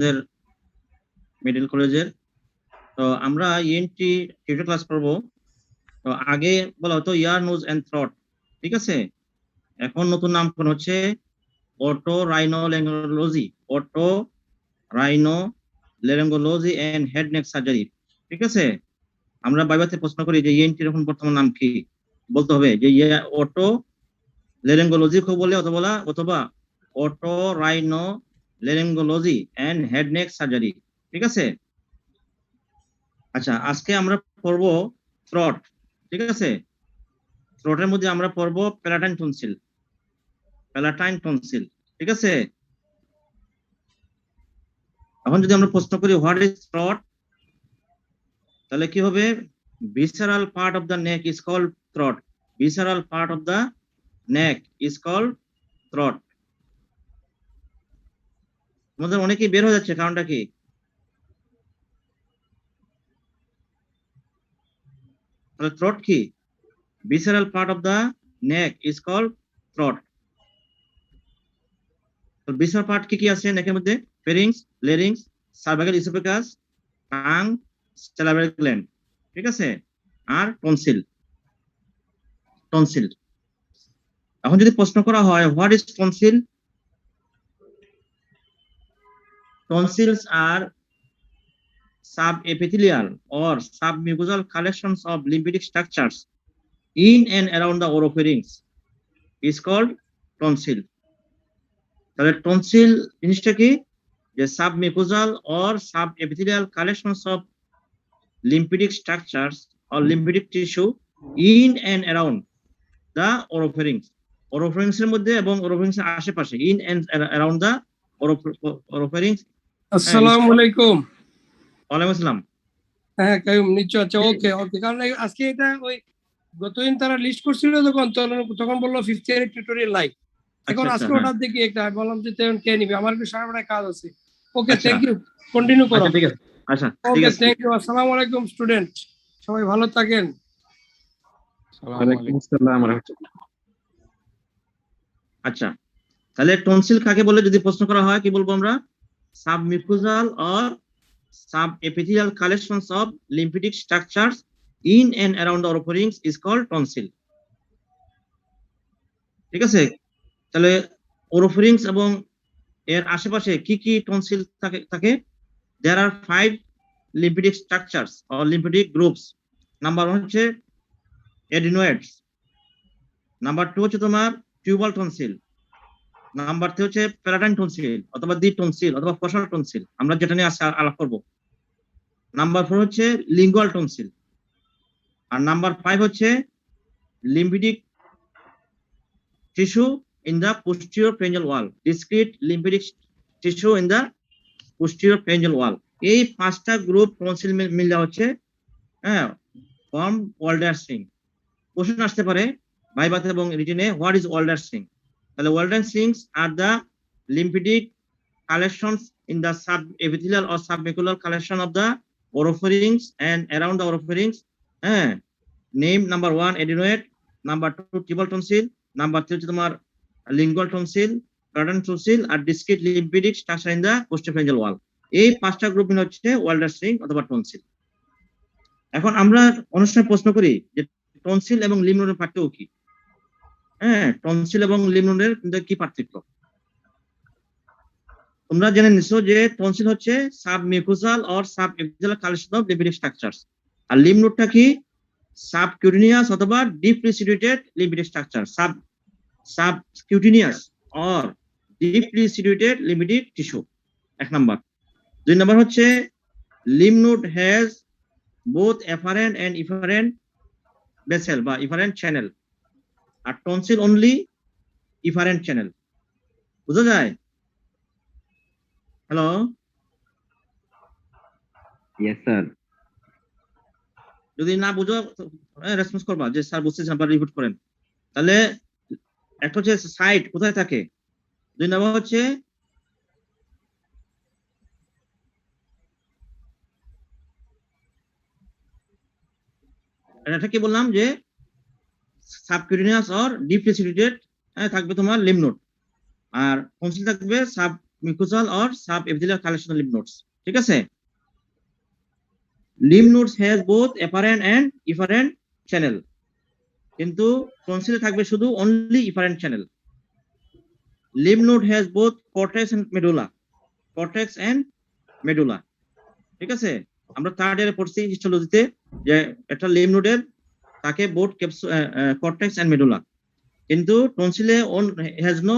আমাদের মিডল কলেজের। তো আমরা ইএনটি টিউটর ক্লাস করব। তো আগে বলা হতো ইয়ার নোজ এন্ড থ্রট, ঠিক আছে। এখন নতুন নামকরণ হচ্ছে otorhinolaryngology, otorhinolaryngology and head neck surgery, ঠিক আছে। আমরা বাইবাতে প্রশ্ন করি যে ইএনটির এখন বর্তমান নাম কি, বলতে হবে যে অটো লেরিঙ্গোলজি বলে অথবা otorhinolaryngology and head neck surgery, ঠিক আছে। আচ্ছা, আজকে আমরা পড়ব থ্রট, ঠিক আছে। থ্রটের মধ্যে আমরা পড়ব প্যালাটাইন টনসিল, ঠিক আছে। এখন যদি আমরা প্রশ্ন করি হোয়াট ইজ থ্রট, তাহলে কি হবে? visceral part of the neck is called throat. Visceral part of the neck is called throat. আমাদের অনেকেই বের হয়ে যাচ্ছে, কারণটা কি? তাহলে থ্রট কি? visceral part of the neck is called throat. তো visceral part কি কি আছে নেকের মধ্যে? pharynx, larynx, cervical esophagus, tongue, salivary gland, ঠিক আছে, আর টনসিল। এখন যদি প্রশ্ন করা হয় what is tonsil, tonsils are subepithelial or submucosal collections of lymphatic structures in and around the oropharynx is called tonsil. তাহলে টনসিল জিনিসটা কি? যে submucosal or subepithelial collections of lymphatic structures or lymphatic tissue in and around the oropharynx. oropharynx এর মধ্যে এবং oropharynx এর আশেপাশে, in and around the oropharynx. আসসালামু আলাইকুম। ওয়ালাইকুম আসসালাম। হ্যাঁ কায়ুম নিশ্চয়। আচ্ছা ওকে, কারণ আজকে এটা ওই গতদিন তারা লিস্ট করছিল তখন বললো 5th ইয়ার টিউটোরিয়াল লাইভ। এখন আজকে ওটার দিকে একটা বললাম যে তেমন কে নিবে, আমার একটু সারাবেলা কাজ আছে। ওকে, থ্যাংক ইউ, কন্টিনিউ করো। ঠিক আছে, আচ্ছা ওকে, থ্যাংক ইউ। আসসালামু আলাইকুম স্টুডেন্ট, সবাই ভালো থাকেন। ওয়ালাইকুম আসসালাম। আচ্ছা, তাহলে টনসিল কাকে বলে যদি প্রশ্ন করা হয় কি বলবো আমরা? Submucosal or subepithelial collections of lymphatic structures in and around the oropharynx is called tonsil, ঠিক আছে। তাহলে ওরোফারিংস এবং এর আশেপাশে কি কি টনসিল থাকে? দেয়ার আর 5 lymphatic structures or lymphatic groups. Number 1 হচ্ছে এডিনোয়েডস, নাম্বার 2 হচ্ছে তোমার টিউবাল টনসিল, নাম্বার 3 হচ্ছে প্যালাটাইন টনসিল অথবা দ্বি টনসিল অথবা ফসাল টনসিল, আমরা যেটা নিয়ে আজকে আলাপ করব। নাম্বার 4 হচ্ছে লিঙ্গুয়াল টনসিল, আর নাম্বার 5 হচ্ছে lymphatic tissue in the posterior pharyngeal wall, discrete lymphatic tissue in the posterior pharyngeal wall. এই 5টা গ্রুপ টনসিল মিলে হচ্ছে ফর্ম ওয়াল্ডার্স রিং। কোশ্চেন আসতে পারে ভাইভাতে এবং রিটেনে, হোয়াট ইজ ওয়াল্ডার্স রিং? তাহলে Waldeyer's rings are the lymphatic collections in the subepithelial or submucosal collection of the oropharynx and around the oropharynx. Name number 1 adenoid, number 2 tubal tonsil, number 3 তোমার lingual tonsil, palatine tonsil R discrete lymphatic structure in the postopharyngeal wall. এই 5টা group মিলে হচ্ছে ওয়াল্ডার্স ring অথবা tonsil. এখন আমরা অনুষ্ঠানে প্রশ্ন করি যে টনসিল এবং লিম্ফ নোডের পার্থক্য কি? টনসিল এবং লিম্ফ নোডের কি পার্থক্য? তোমরা জেনে নিছো যে টনসিল হচ্ছে submucosal or subepithelial collection of lymphatic structures, আর লিম্ফ নোডটা কি? সাবকিউটেনিয়াস অথবা deeply situated lymphatic structure, subcutaneous or deeply situated lymphatic tissue. 1 number. 2 number হচ্ছে lymph node has both afferent and efferent vessel বা ইফারেন্ট চ্যানেল, আর tonsil only efferent channel. বুঝা যায়? Hello, yes sir. যদি না বুঝো রেসপন্স করবা যে স্যার বুঝতেছেন, আবার রিপিট করেন। তাহলে একটা হচ্ছে সাইট কোথায় থাকে, 2 নাম্বার হচ্ছে এটা কি বললাম যে সাবকিউটেনিয়াস অর ডিপলি সিটুয়েটেড থাকবে তোমার লিম্ফ নোড, আর টনসিল থাকবে sub mucosal or sub-epithelial collection of lymph nodes. ঠিক আছে? Lymph nodes has both afferent and efferent channel. কিন্তু টনসিলে থাকবে শুধু only efferent channel. Lymph node has both cortex and medulla. Cortex and medulla. ঠিক আছে? আমরা third ইয়ারে পড়ছি হিস্টোলজিতে যে একটা লিম্ফ নোডের থাকে বোথ কর্টেক্স এন্ড মেডুলা, কিন্তু টনসিলে has no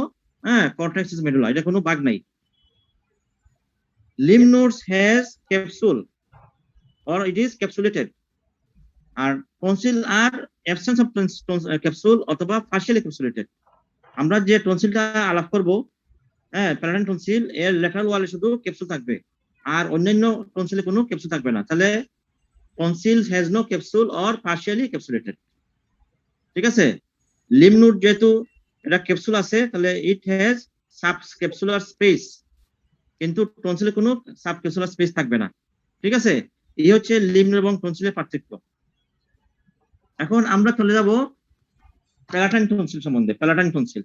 cortex is medulla, এটা কোনো ভাগ নাই। Lymph nodes has capsule or it is capsulated, আর টনসিল আর অ্যাবসেন্স অফ ক্যাপসুল অথবা পার্শিয়ালি ক্যাপসুলেটেড। আমরা যে টনসিলটা আলাপ করব, প্যারাটাইন টনসিল, এর ল্যাটারাল ওয়ালে শুধু ক্যাপসুল থাকবে আর অন্যান্য টনসিলে কোনো ক্যাপসুল থাকবে না, তাহলে tonsil has no capsule or partially capsulated. ঠিক আছে? লিম্ফ নোড যেহেতু এটা ক্যাপসুল আছে, তাহলে it has sub capsular space, কিন্তু টনসিলে কোনো সাব ক্যাপসুলার স্পেস থাকবে না। ঠিক আছে? এই হচ্ছে লিম্ফ নোড এবং টনসিলের পার্থক্য। এখন আমরা চলে যাব প্যালাটাইন টনসিল সম্বন্ধে। প্যালাটাইন টনসিল,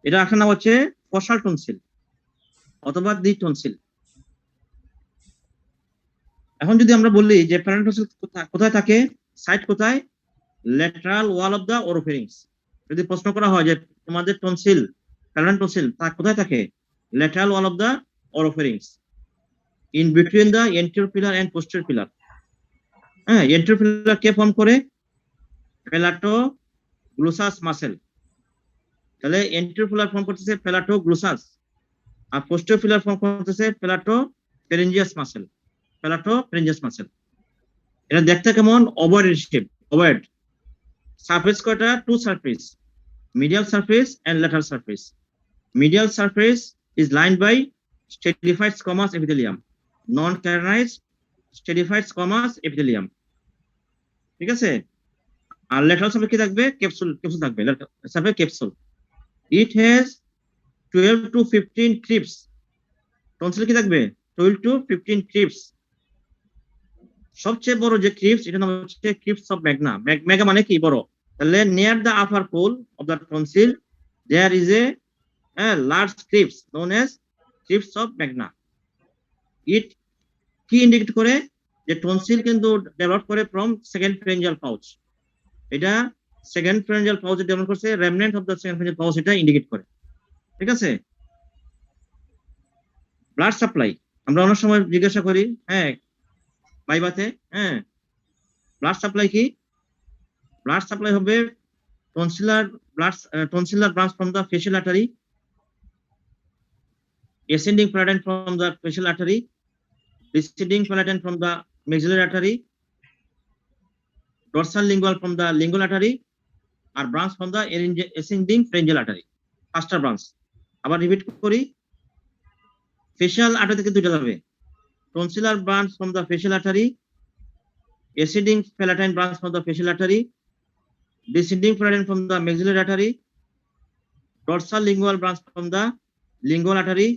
এটা আসল নাম হচ্ছে ফসাল টনসিল অথবা দি টনসিল। এখন যদি আমরা বলি যে প্যালাটাইন টনসিল কোথায় থাকে, সাইট কোথায়, lateral wall of the oropharynx. যদি প্রশ্ন করা হয় যে তোমাদের টনসিল, প্যালাটাইন টনসিল কোথায় থাকে, lateral wall of the oropharynx, in between the anterior pillar and posterior pillar. Anterior pillar কে ফর্ম করে, প্যালাটোগ্লুসাস মাসেল। তাহলে anterior pillar ফর্ম করতেছে প্যালাটোগ্লুসাস, আর posterior pillar ফর্ম করতেছে প্যালাটোফ্যারিঞ্জিয়াস মাসেল। প্যালাটোফ্যারিঞ্জিয়াস মাসেল এটা দেখতে কেমন, ওভায়েড শেপ। ওভায়েড সারফেস কয়টা, two surface, medial surface and lateral surface. Medial surface is lined by stratified squamous epithelium, non-keratinized stratified squamous epithelium. ঠিক আছে? আর lateral surface কি থাকবে, capsule থাকবে, surface capsule. It has 12 to 15 crypts. Tonsil কি থাকবে, 12 to 15 Cripps. সবচেয়ে বড় যে ক্রিপস, এটা নাম হচ্ছে ক্রিপস অফ ম্যাগনা। ম্যাগনা মানে কি, বড়। তাহলে near the upper pole of the tonsil there is a large crypts known as crypts of magna. It কি ইন্ডিকেট করে যে টনসিল কিন্তু ডেভেলপ করে ফ্রম সেকেন্ড ফ্যারিঞ্জিয়াল পাউচ। এটা সেকেন্ড ফ্যারিঞ্জিয়াল পাউচ ডেভেলপ করছে, remnant of the second pharyngeal pouch এটা indicate করে। ঠিক আছে? ব্লাড সাপ্লাই আমরা অনেক সময় জিজ্ঞাসা করি, ভাইভাতে, ব্লাড সাপ্লাই কি? ব্লাড সাপ্লাই হবে tonsillar branch from the facial artery, ascending palatine from the facial artery, descending palatine from the maxillary artery, dorsal lingual from the lingual artery, আর branch from the ascending pharyngeal artery, পাঁচটা branch. আবার repeat করি, facial artery থেকে দুইটা যাবে, tonsillar branch from the facial artery, ascending palatine branch from the facial artery, descending palatine from the maxillary artery, dorsal lingual branch from the lingual artery,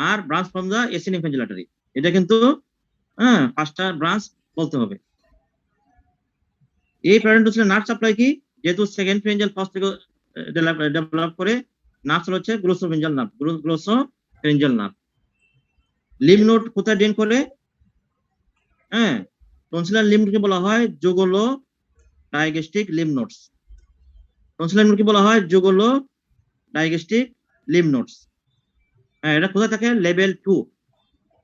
আর branch from the ascending pharyngeal artery। এটা কিন্তু পাঁচটা branch বলতে হবে। এই প্যারাটাইন টনসিলের nerve supply কি, যেহেতু second pharyngeal pouch থেকে ডেভেলপ করে, নার্ভ হচ্ছে glossopharyngeal nerve, glossopharyngeal nerve. Lymph node কোথায় ড্রেন করে, টনসিলার লিম্ফ নোডকে বলা হয় জুগুলো ডাইগ্যাস্ট্রিক লিম্ফ নোডস। টনসিলার লিম্ফ নোডকে বলা হয় জুগুলো ডাইগ্যাস্ট্রিক লিম্ফ নোডস। এটা কোথায় থাকে, লেভেল 2।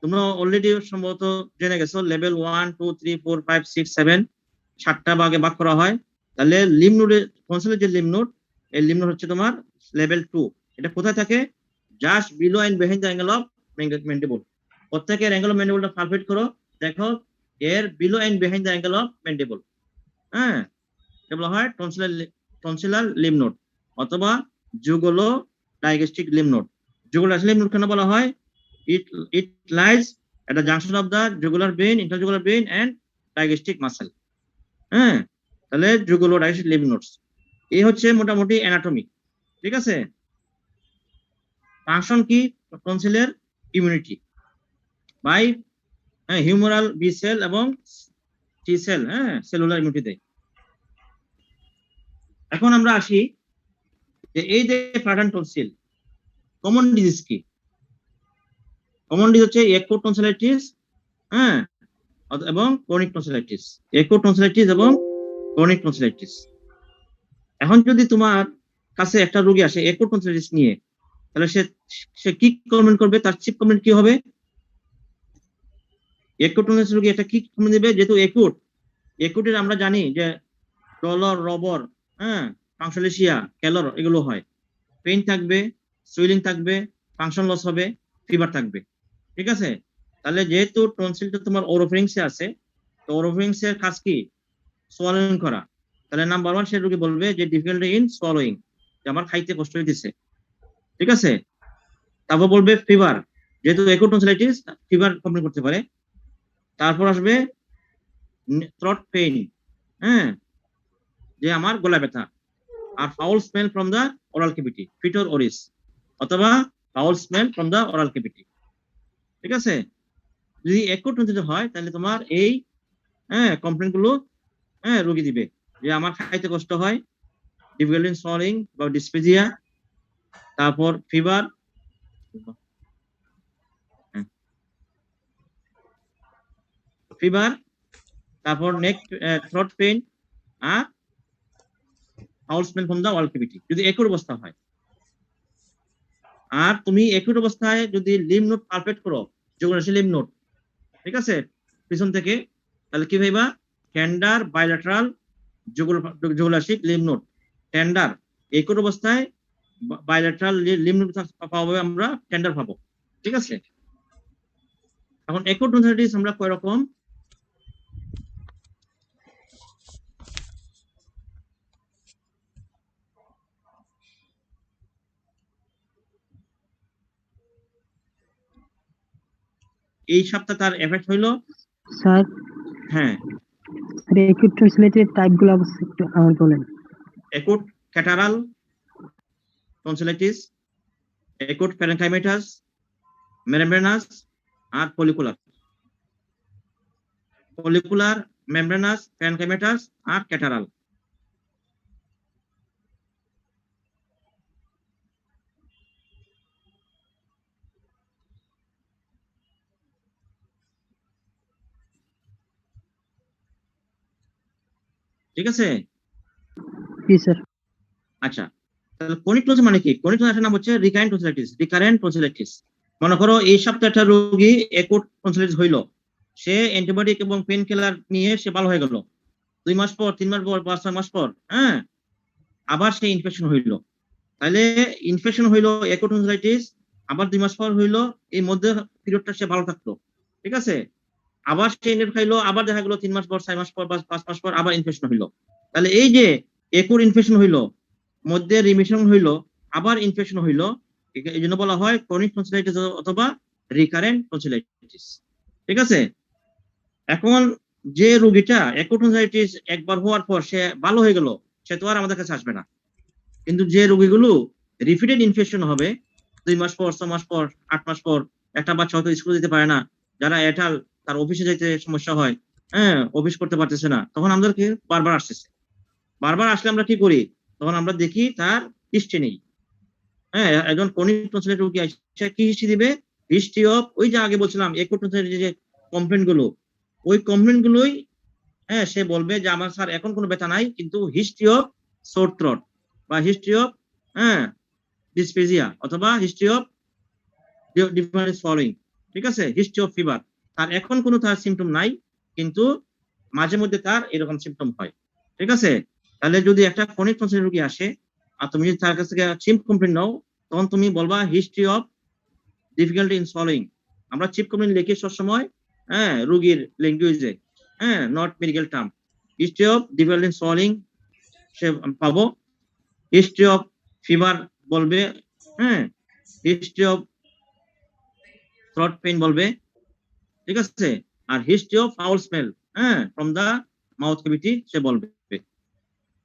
তোমরা অলরেডি সম্ভবত জেনে গেছো, লেভেল 1 2 3 4 5 6 7 7টা ভাগে ভাগ করা হয়। তাহলে লিম্ফ নোডে, টনসিলের যে লিম্ফ নোড, এই লিম্ফ নোড হচ্ছে তোমার লেভেল 2। এটা কোথায় থাকে, just below and behind the angle of mandible. প্রত্যেকের অ্যাঙ্গেল অফ ম্যান্ডিবলটা পারফেক্ট করো, দেখো এর below and behind the angle of mandible. এটা বলা হয় টনসিলার লিম্ফ নোড অথবা jugulodigastric lymph node. Jugular lymph node কেন বলা হয়, it lies at the junction of the jugular vein, interjugular vein and digastric muscle. তাহলে জুগুলো ডাইগ্যাস্ট্রিক lymph nodes. এই হচ্ছে মোটামুটি অ্যানাটমি। ঠিক আছে? ফাংশন কি টনসিলের, immunity by humoral B cell এবং টি সেল, সেলুলার ইমিউনিটি দেয়। এখন আমরা আসি যে এই যে প্যাটার্ন টনসিল কমন ডিজিজ কি? কমন ডিজিজ হচ্ছে একো টনসিলাইটিস, হ্যাঁ, এবং ক্রনিক টনসিলাইটিস, একো টনসিলাইটিস এবং ক্রনিক টনসিলাইটিস। এখন যদি তোমার কাছে একটা রোগী আসে একো টনসিলাইটিস নিয়ে, তাহলে সে কি কমেন্ট করবে? তার চিপ কমেন্ট কি হবে? একোট টনসিলাইটিস রোগী এটা কি কমেন্ট দিবে? যেহেতু একুটের আমরা জানি যে ডলর, রবর, হ্যাঁ, ফাংশলেশিয়া, ক্যালর এগুলো হয়। পেইন থাকবে, সুইলিং থাকবে, ফাংশন লস হবে, ফিভার থাকবে। ঠিক আছে? তাহলে যেহেতু টনসিলটা তোমার ওরোফ্যারিংসে আছে, তো ওরোফ্যারিংসের কাজ কি? সোয়ালোইং করা। তাহলে নাম্বার 1 সে রোগী বলবে যে ডিফিকাল্টি ইন সোয়ালোইং, যে আমার খাইতে কষ্ট হইতেছে। ঠিক আছে? তারপর বলবে ফিভার, যেহেতু একোট টনসিলাইটিস ফিভার কমপ্লেন করতে পারে। তারপর আসবে থ্রোট পেইন, হ্যাঁ, যে আমার গলা ব্যথা। আর foul smell from the oral cavity, fetor oris, অথবা foul smell from the oral cavity. ঠিক আছে? যদি একোট টনসিলাইটিস হয় তাহলে তোমার এই কমপ্লেন গুলো রোগী দিবে, যে আমার খাইতে কষ্ট হয়, ডিফিকাল্টি ইন সোয়ালোইং বা ডিসপেজিয়া, তারপর ফিভার, তারপর নেক থ্রোট পেইন আর foul smell from the oral cavity, যদি একোট অবস্থা হয়। আর তুমি একোট অবস্থায় যদি লিম্ফ নোড পালপেট করো, জুগুলাসি লিম্ফ নোড, ঠিক আছে, পিছন থেকে, তাহলে কি viva? Tender bilateral jugulodigastric lymph node, tender. Acute অবস্থায় বাইলেটারাল লিম্ফ নোড পাবো, আমরা টেন্ডার পাবো। ঠিক আছে? এখন একোট টনসিলাইটিস আমরা কয় রকম? এই সপ্তাহে তার এফেক্ট হইলো স্যার, হ্যাঁ, একটু ট্রান্সলেটেড টাইপগুলো অবশ্যই একটু আমার বলেন। একোট ক্যাটারাল টনসিলাইটিস, একোট প্যারেনকাইমাটাস, মেমব্রেনাস আর ফলিকুলার। ফলিকুলার, মেমব্রেনাস, প্যারেনকাইমাটাস আর ক্যাটারাল। ঠিক আছে? জি স্যার। আচ্ছা, তাহলে ক্রনিক টনসিল মানে কি? ক্রনিক টনসিলের নাম হচ্ছে রিকারেন্ট টনসিলাইটিস। মনে করো এই সপ্তাহে একটা রোগী একোট টনসিলাইটিস হইলো, সে অ্যান্টিবায়োটিক এবং পেন কিলার নিয়ে সে ভালো হয়ে গেল। 2 মাস পর, 3 মাস পর, 5-6 মাস পর, হ্যাঁ, আবার সে ইনফেকশন হইলো। তাহলে ইনফেকশন হইলো, একোট টনসিলাইটিস, আবার 2 মাস পর হইলো, এই মধ্যে পিরিয়ডটা সে ভালো থাকলো। ঠিক আছে? আবার সে ইনজেকশন খাইলো, আবার দেখা গেল 3 মাস পর, 6 মাস পর, 5 মাস পর আবার ইনফেকশন হইলো। তাহলে এই যে একোট ইনফেকশন হইলো, মধ্যে রিমিশন হইলো, আবার ইনফেকশন হইলো, এই জন্য বলা হয় ক্রনিক টনসিলাইটিস অথবা রিকারেন্ট টনসিলাইটিস। ঠিক আছে? এখন যে রোগীটা একোট টনসিলাইটিস একবার হওয়ার পর সে ভালো হয়ে গেল, সে তো আর আমাদের কাছে আসবে না। কিন্তু যে রোগীগুলো রিপিটেড ইনফেকশন হবে 2 মাস পর, 6 মাস পর, 8 মাস পর, একটা বাচ্চা হয়তো স্কুলে যেতে পারে না, যারা এটাল, তার অফিসে যেতে সমস্যা হয়, হ্যাঁ, অফিস করতে পারতেছে না, তখন আমাদেরকে বারবার আসতেছে। বারবার আসলে আমরা কি করি? তখন আমরা দেখি তার হিস্ট্রি নেই। হ্যাঁ, একজন ক্রনিক টনসিলাইটিস রোগী আসে, কি হিস্ট্রি দিবে? হিস্ট্রি অফ, ওই যে আগে বলছিলাম একোট টনসিলাইটিস যে কমপ্লেইন গুলো, ওই কমপ্লেইন গুলোই, হ্যাঁ, সে বলবে যে আমার স্যার এখন কোনো ব্যথা নাই, কিন্তু হিস্ট্রি অফ সোর থ্রোট বা হিস্ট্রি অফ, হ্যাঁ, ডিসপেজিয়া, অথবা হিস্ট্রি অফ ডিফারেন্ট ফলোইং। ঠিক আছে? হিস্ট্রি অফ ফিভার, তার এখন কোনো তার সিমটম নাই, কিন্তু মাঝে মধ্যে তার এরকম সিমটম হয়। ঠিক আছে? তাহলে যদি একটা ক্রনিক টনসিল রোগী আসে আর তুমি যদি তার কাছ থেকে চিপ কমপ্লেন নাও, তখন তুমি বলবা history of difficulty in swallowing. আমরা চিপ কমপ্লেন লিখি সবসময়, হ্যাঁ, রোগীর ল্যাঙ্গুয়েজে, হ্যাঁ, not medical term. History of difficulty in swallowing সে পাবো, হিস্ট্রি অফ ফিভার বলবে, হ্যাঁ, হিস্ট্রি অফ থ্রোট পেইন বলবে। ঠিক আছে? আর হিস্ট্রি অফ ফাউল স্মেল, হ্যাঁ, ফ্রম দা মাউথ ক্যাভিটি সে বলবে।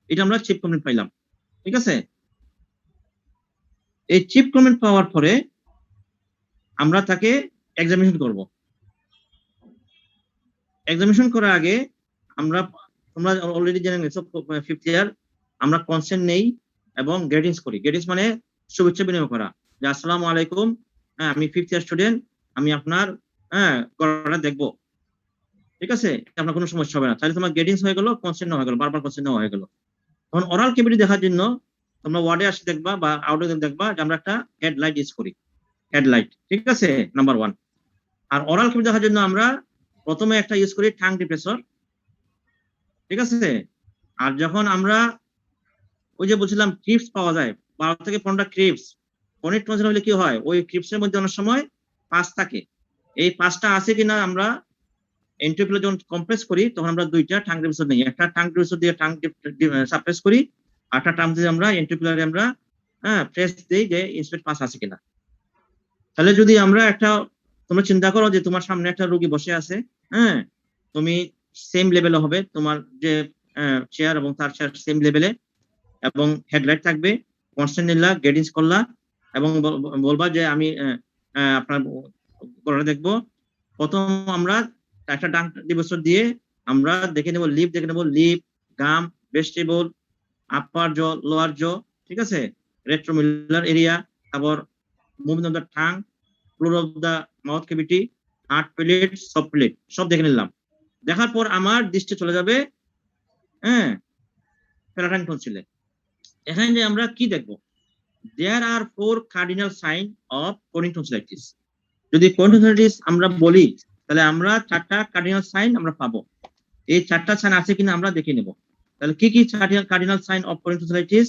এটা আমরা চিপ কমপ্লেন পাইলাম। ঠিক আছে? এই চিপ কমপ্লেন পাওয়ার পরে আমরা তাকে এক্সামিনেশন করব। এক্সামিনেশন করার আগে আমরা, তোমরা অলরেডি জেনে গেছো 5th ইয়ার আমরা কনসেন্ট নেই এবং গ্রেডিংস করি। গ্রেডিংস মানে শুভেচ্ছা বিনিময় করা, যে আসসালামু আলাইকুম, হ্যাঁ আমি 5th ইয়ার স্টুডেন্ট, আমি আপনার গড়াটা দেখবো, ঠিক আছে, আপনার কোনো সমস্যা হবে না। তাহলে তোমার গ্রেডিংস হয়ে গেল, কনসেন্ট হয়ে গেল, বারবার কনসেন্ট নেওয়া হয়ে গেল। তখন ওরাল কেভিটি দেখার জন্য তোমরা ওয়ার্ডে আসে দেখবা বা আউটে দেখবা যে আমরা একটা হেডলাইট ইউজ করি, হেডলাইট, ঠিক আছে, নাম্বার 1। আর ওরাল কেভিটি দেখার জন্য আমরা প্রথমে একটা ইউজ করি টাং ডিপ্রেসর, ঠিক আছে। আর যখন আমরা ওই যে বলছিলাম ক্রিপস পাওয়া যায় 12 থেকে 15টা ক্রিপস, ফোনিক টনসিল হলে কি হয়, ওই ক্রিপসের মধ্যে অনেক সময় পাঁচ থাকে, এই পাঁচটা আছে কিনা আমরা এন্ট্রিপিউলার যখন কম্প্রেস করি তখন আমরা দুইটা টাং ডিপ্রেসর নিই, একটা টাং ডিপ্রেসর দিয়ে টাং সাপ্রেস করি, আরটা টাং দিয়ে আমরা এন্ট্রিপিউলারে আমরা প্রেস দেই যে ইনস্পেক্ট পাস আছে কিনা। তাহলে যদি আমরা একটা, তোমরা চিন্তা করো যে তোমার সামনে একটা রোগী বসে আছে, হ্যাঁ তুমি সেম লেভেলে হবে, তোমার যে চেয়ার এবং তার চেয়ার সেম লেভেলে, এবং হেডলাইট থাকবে, কনস্ট্যান্ট নিলা, গ্রেডিংস করলা এবং বলবা যে আমি আপনার গড়াটা দেখবো। প্রথম আমরা একটা টাং ডিপ্রেসর দিয়ে আমরা দেখে নেব লিপ, দেখে নেব লিপ, গাম, ভেস্টিবল, আপার জ, লোয়ার জ, ঠিক আছে, রেট্রোমিলার এরিয়া, তারপর movement of the tongue, floor of the mouth cavity, hard palate, soft palate, সব দেখে নিলাম। দেখার পর আমার দৃষ্টি চলে যাবে প্যারাটাইন টনসিলে। এখানে যে আমরা কি দেখবো, there are 4 cardinal sign of chronic tonsillitis. যদি ক্রনিক টনসিলাইটিস আমরা বলি তাহলে আমরা 4টা কার্ডিনাল সাইন আমরা পাবো। এই 4টা সাইন আছে কিনা আমরা দেখে নেব। তাহলে কি কি cardinal sign of chronic tonsillitis?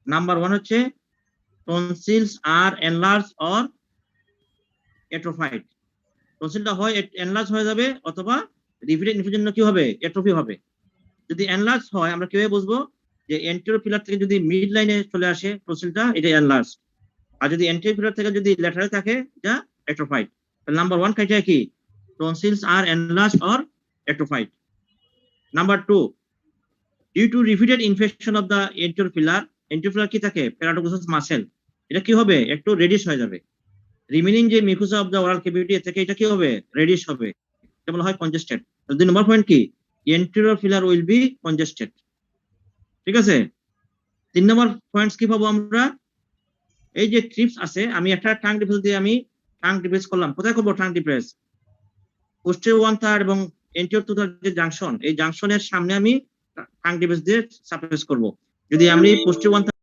Number 1 হচ্ছে tonsils are enlarge or atrophied. টনসিলটা হয় এনলার্জ হয়ে যাবে অথবা রিপিটেড ইনফেকশন কি হবে, এট্রোফি হবে। যদি এনলার্জ হয় আমরা কিভাবে বুঝবো, যে এন্টেরিয়র পিলার থেকে যদি মিড লাইনে চলে আসে টনসিলটা, এটা এনলার্জ। আর যদি এন্টেরিয়র পিলার থেকে যদি ল্যাটারালে থাকে এটা এট্রোফাইড। তাহলে নাম্বার 1 ক্রাইটেরিয়া কি, tonsils are enlarge or atrophied. Number 2, due to repeated infection of the anterior pillar কি থাকে, প্যারাটোগ্লসাস মাসেল, এটা কি হবে, একটু রেডিশ হয়ে যাবে। রিমেনিং যে মিউকাসা অফ দ্য ওরাল ক্যাভিটি থেকে এটা কি হবে, রেডিশ হবে, এটা বলা হয় কনজেস্টেড। 2 নম্বর পয়েন্ট কি, anterior pillar will be congested, ঠিক আছে। 3 নম্বর পয়েন্টস কি পাবো আমরা, এই যে ক্রিপস আছে, আমি একটা টাং ডিপ্রেস দিয়ে আমি টাং ডিপ্রেস করলাম, কোথায় করবো টাং ডিপ্রেস, পোস্টেরিয়র 1/3 এবং এন্টেরিয়র 2/3 যে জাংশন, এই জাংশনের সামনে আমি টাং ডিপ্রেস দিয়ে সাপ্রেস করব। যদি আমি পোস্টেরিয়র 1/3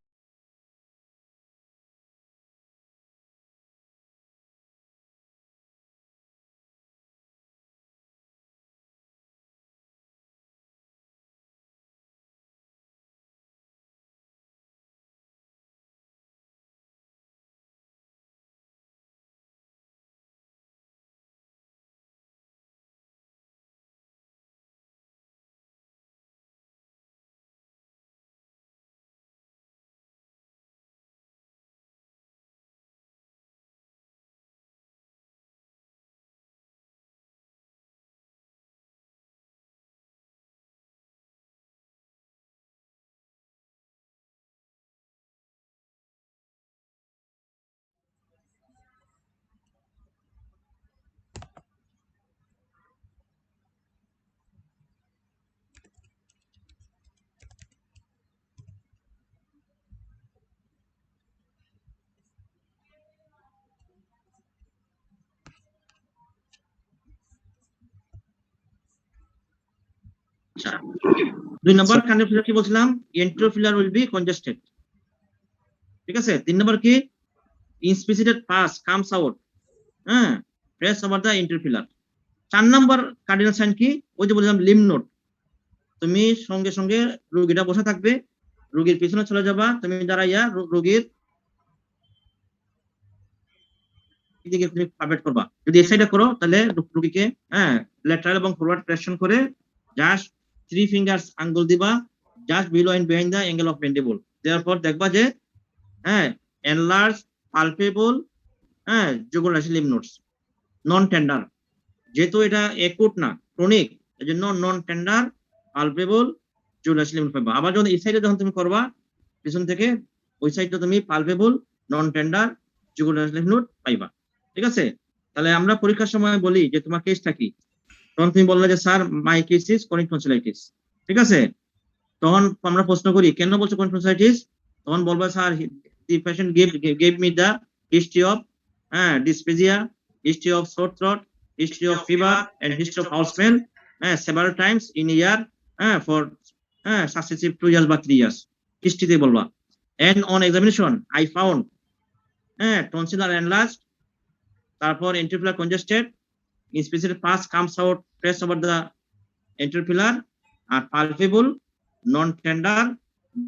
2 নম্বর কানেক্টর কি বলছিলাম, এন্টেরিয়র উইল বি কনজেস্টেড, ঠিক আছে। 3 নম্বর কি, inspissated pus comes out, press over the anterior. 4 number cardinal sign কি, ওই যে বলছিলাম লিম্ফ নোড, তুমি সঙ্গে সঙ্গে রোগীটা বসে থাকবে, রোগীর পিছনে চলে যাবা, তুমি দাঁড়াইয়া রোগীর দিকে পারভেট করবা। যদি এই সাইডে করো তাহলে রোগীকে ল্যাটারাল এবং ফরওয়ার্ড প্রেশন করে জাস্ট 3 ফিঙ্গারস আঙ্গুল দিবা just below and behind the angle of mandible. তারপর দেখবা যে enlarge palpable jugular lymph nodes, non tender, যেহেতু এটা একুট না ক্রনিক, এজন্য non tender palpable jugular lymph পাবা। আবার যখন এই সাইডে যখন তুমি করবা পিছন থেকে, ওই সাইডটা তুমি পালপেবল নন টেন্ডার জুগুলার লিম্ফ নোড পাইবা, ঠিক আছে। তাহলে আমরা পরীক্ষার সময় বলি যে তোমার কেসটা কি, তখন তুমি বললে যে sir my case is chronic tonsillitis, ঠিক আছে। তখন আমরা প্রশ্ন করি কেন বলছো ক্রনিক টনসিলাইটিস, তখন বলবা sir the patient gave me the history of dysphagia, history of sore throat, history of fever, and history of foul smell several times in a year for successive 2 years বা 3 years. হিস্ট্রিতে বলবা। And on examination I found tonsil are enlarged, তারপর anterior congested, inspicited pus comes out press over the anterior R palpable, non-tender,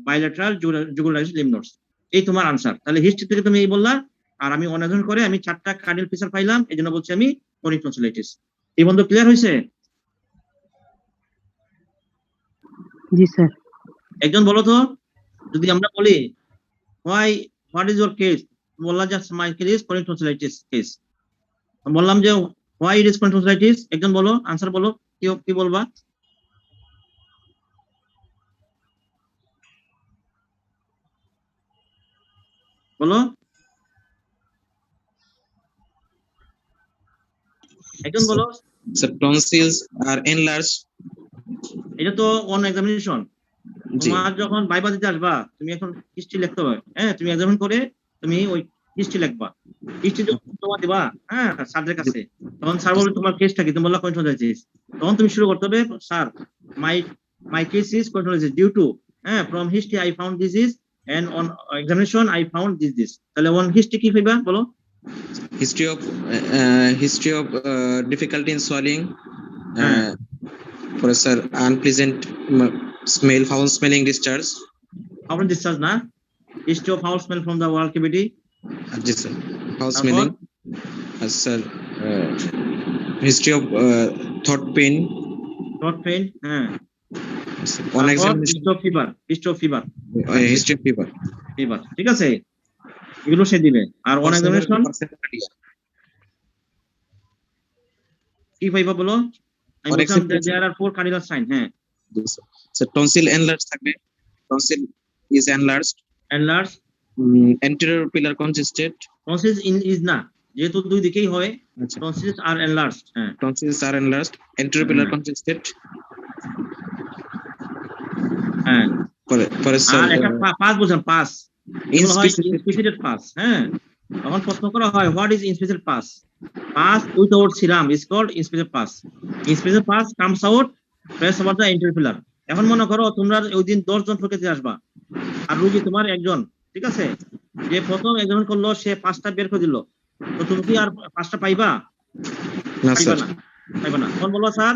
bilateral, jugularis lymph nodes. এই তোমার answer. তাহলে history থেকে তুমি এই বললা, আর আমি অন্বেষণ করে আমি 4টা কার্ডিয়াল ফিচার পাইলাম, এই জন্য বলছি আমি ক্রনিক টনসিলাইটিস। এই বন্ধু ক্লিয়ার হয়েছে? জি স্যার। একজন বলো তো, যদি আমরা বলি হোয়াট ইজ ইউর কেস, বললা যে মাই case is chronic tonsillitis case. বললাম যে why it is chronic tonsillitis, একজন বলো, আনসার বলো, কি বলবা? বলো, একজন বলো। So tonsils are enlarged. এটা তো অন এক্সামিনেশন। তোমার যখন ভাইবা দিতে আসবা, তুমি এখন হিস্ট্রি লিখতে হবে। তুমি এক্সামিন করে তুমি ওই হিস্ট্রি লিখবা। হিস্ট্রি যখন তোমার দিবা স্যারদের কাছে, তখন স্যার বলবে তোমার কেসটা কি, তুমি বললা কন্ট্রোলাইটিস। তখন তুমি শুরু করতে হবে, sir my case is tonsillitis due to from history I found this and on examination I found this. তাহলে on history কি হইবা বলো? History of difficulty in swallowing, for sir unpleasant smell, foul smelling discharge. Foul discharge na? History of foul smell from the oral cavity. Yes sir. Foul smelling. Sir, history of throat pain. Throat pain. On examination. History of fever. History of fever. Fever. ঠিক আছে, এগুলো সে দিবে। আর on examination কি পাইবা বলো? আমি বললাম there are 4 cardinal sign. Yes sir. So tonsil enlarged থাকবে, tonsil is enlarged, anterior pillar congested, tonsils is না, যেহেতু দুই দিকেই হয়, tonsils are enlarged. Tonsils are enlarged, anterior pillar congested. পরে স্যার আর একটা পাস বুঝান, পাস ইনস্পিসিটেড পাস। তখন প্রশ্ন করা হয় what is inspissated pus? Pus without serum is called inspissated pus. Inspissated pus comes out press over the anterior pillar. এখন মনে করো তোমরা ওই দিন 10 জন প্রকৃতি আসবা, আর রোগী তোমার একজন, ঠিক আছে? যে প্রথম এক্সামিন করলো সে 5টা বের করে দিল, তো তুমি কি আর 5টা পাইবা? না স্যার, পাইবা না। তখন বলবো sir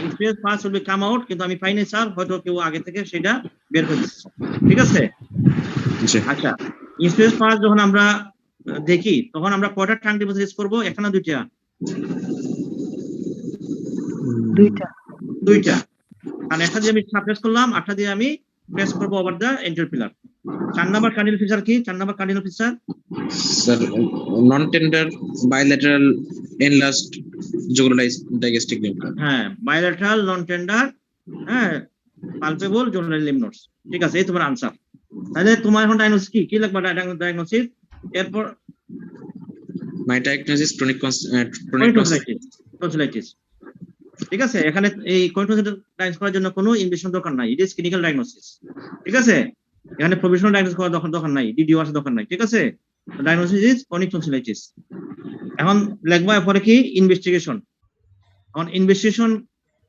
inspissated pus will be come out, কিন্তু আমি পাইনি স্যার, হয়তো কেউ আগে থেকে সেটা বের করে দিচ্ছে, ঠিক আছে? আচ্ছা, ইনস্পিসিটেড পাস যখন আমরা দেখি তখন আমরা কয়টা টাং ডিপোজিট ইউজ করব? একটা না দুইটা? দুইটা। কারণ একটা দিয়ে আমি সাপ্রেস করলাম, আটটা দিয়ে আমি প্রেস করব over the anterior pillar। 4 number cardinal feature কি? 4 number cardinal feature sir non tender bilateral enlarged jugulodigastric lymph node. Bilateral non tender palpable jugular lymph nodes. ঠিক আছে, এই তোমার আনসার। তাহলে তোমার এখন ডায়াগনোসিস কি লিখবা? ডায়াগনোসিস এরপর মাই ডায়াগনোসিস ক্রনিক টনসিলাইটিস। ঠিক আছে, এখানে এই ক্রনিক টনসিলাইটিস ডায়াগনোস করার জন্য কোনো ইনভেস্টিগেশন দরকার নাই, ইট ইজ ক্লিনিক্যাল ডায়াগনোসিস। ঠিক আছে, এখানে প্রভিশনাল ডায়াগনোসিস করার দরকার নাই, ডিডিও আসা দরকার নাই। ঠিক আছে, ডায়াগনোসিস ইজ ক্রনিক টনসিলাইটিস। এখন লিখবা পরে কি? ইনভেস্টিগেশন। এখন ইনভেস্টিগেশন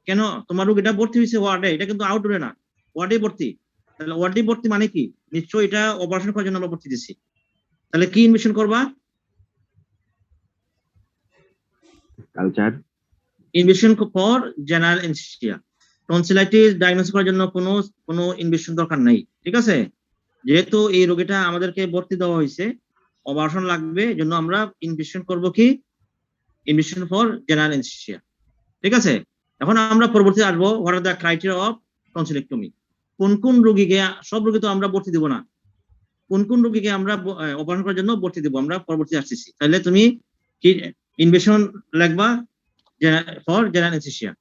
কেন? তোমার রোগীটা ভর্তি হয়েছে ওয়ার্ডে, এটা কিন্তু আউটডোরে না, ওয়ার্ডে ভর্তি। তাহলে ওয়ার্ডে ভর্তি মানে কি? নিশ্চয়ই এটা অপারেশন করার জন্য আমরা ভর্তি দিছি। তাহলে কি ইনভেস্টিগেশন করবা? Culture investigation for general anaesthesia. Tonsillitis diagnosis করার জন্য কোনো ইনভেস্টিগেশন দরকার নাই। ঠিক আছে, যেহেতু এই রোগীটা আমাদেরকে ভর্তি দেওয়া হয়েছে, অপারেশন লাগবে, জন্য আমরা ইনভেস্টিগেশন করব কি? Investigation for general anaesthesia. ঠিক আছে, এখন আমরা পরবর্তী আসবো what are the criteria of tonsillectomy. কোন রোগীকে, সব রোগী তো আমরা ভর্তি দেব না, কোন রোগীকে আমরা অপারেশন করার জন্য ভর্তি দেব, আমরা পরবর্তী আসতেছি। তাহলে তুমি কি ইনভেস্টিগেশন লিখবা? For general anaesthesia,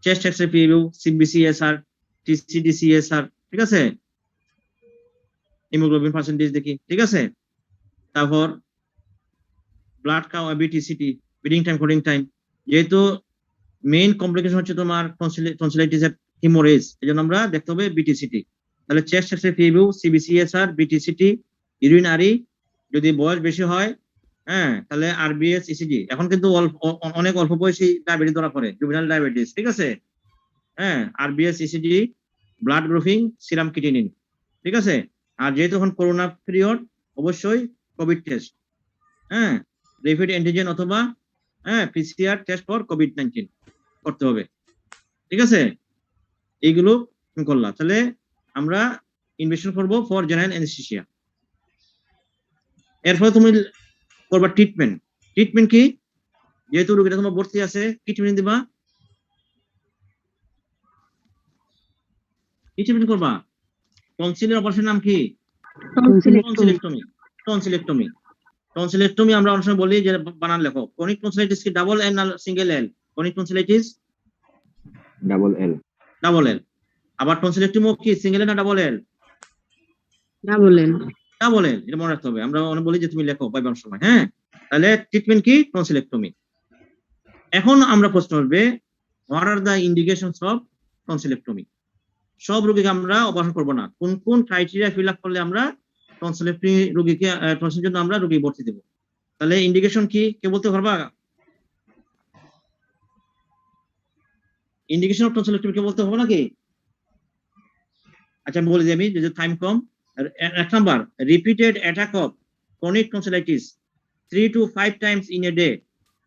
chest X-ray PA view, CBC ESR, TC DC ESR. ঠিক আছে, হিমোগ্লোবিন পার্সেন্টেজ দেখি। ঠিক আছে, তারপর blood count, BT CT, bleeding time, clotting time. যেহেতু মেইন কমপ্লিকেশন হচ্ছে তোমার টনসিলাইটিসের হিমোরেজ, এজন্য আমরা দেখতে হবে বিটিসিটি। তাহলে chest X-ray PA view, CBC ESR, BT CT, urinary, যদি বয়স বেশি হয়, হ্যাঁ, তাহলে আরবিএস, ইসিজি। এখন কিন্তু অনেক অল্প বয়সী ডায়াবেটিস ধরা পড়ে, জুভেনাইল ডায়াবেটিস, ঠিক আছে? হ্যাঁ, RBS, ECG, blood grouping, serum creatinine, ঠিক আছে? আর যেহেতু এখন করোনা পিরিয়ড, অবশ্যই কোভিড টেস্ট, হ্যাঁ, র্যাপিড অ্যান্টিজেন অথবা পিসিআর টেস্ট ফর কোভিড-19 করতে হবে, ঠিক আছে? এইগুলো করলাম। তাহলে আমরা ইনভেস্টিগেশন করব ফর জেনারেল অ্যানেস্থেসিয়া। এরপর তুমি করবা ট্রিটমেন্ট। ট্রিটমেন্ট কি? যেহেতু রোগীটা তোমার ভর্তি আছে, কি ট্রিটমেন্ট দিবা? কি ট্রিটমেন্ট করবা? টনসিলের অপারেশন নাম কি? টনসিলেক্টমি। টনসিলেক্টমি। টনসিলেক্টমি আমরা অনেক সময় বলি যে বানান লেখো। ক্রনিক টনসিলাইটিস কি ডাবল এল না single L? Chronic tonsillitis double L. Double L. আবার টনসিলেক্টমি কি সিঙ্গেল এল না double L? Double L. Double L, এটা মনে রাখতে হবে। আমরা অনেক বলি যে তুমি লেখো পাইবার সময়, হ্যাঁ? তাহলে ট্রিটমেন্ট কি? টনসিলেক্টমি। এখন আমরা প্রশ্ন করবে, what are the indications of tonsillectomy? সব রোগীকে আমরা অপারেশন করব না, কোন কোন ক্রাইটেরিয়া ফিল আপ করলে আমরা টনসিলেক্টমি রোগীকে টনসিলের জন্য আমরা রোগী ভর্তি দেব। তাহলে ইন্ডিকেশন কি কে বলতে পারবা? ইন্ডিকেশন অফ টনসিলেক্টমি কে বলতে হবে নাকি? আচ্ছা আমি বলে দিই, আমি যে time com. 1 number, repeated attack of chronic tonsillitis 3 to 5 times in a day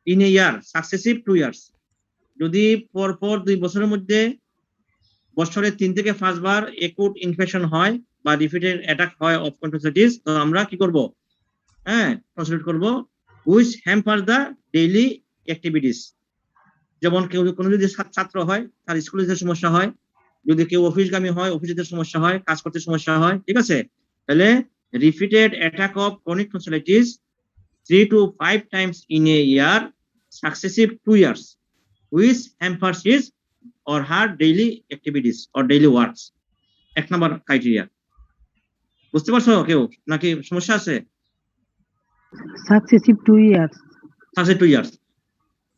in a year successive 2 years. যদি পরপর 2 বছরের মধ্যে বছরে 3 থেকে 5 বার একুট ইনফেকশন হয় বা রিপিটেড অ্যাটাক হয় অফ টনসিলাইটিস, তো আমরা কি করব? হ্যাঁ, টনসিলেট করব which hamper the daily activities. যেমন কেউ কোনো যদি ছাত্র হয়, তার স্কুলে যেতে সমস্যা হয়, যদি কেউ অফিসগামী হয়, অফিসে যেতে সমস্যা হয়, কাজ করতে সমস্যা হয়, ঠিক আছে? তাহলে repeated attack of chronic tonsillitis 3 to 5 times in a year successive 2 years which hampers his or her daily activities or daily works। 1 number criteria. বুঝতে পারছো কেউ নাকি সমস্যা আছে? Successive 2 years. সাকসেসিভ 2 ইয়ার্স,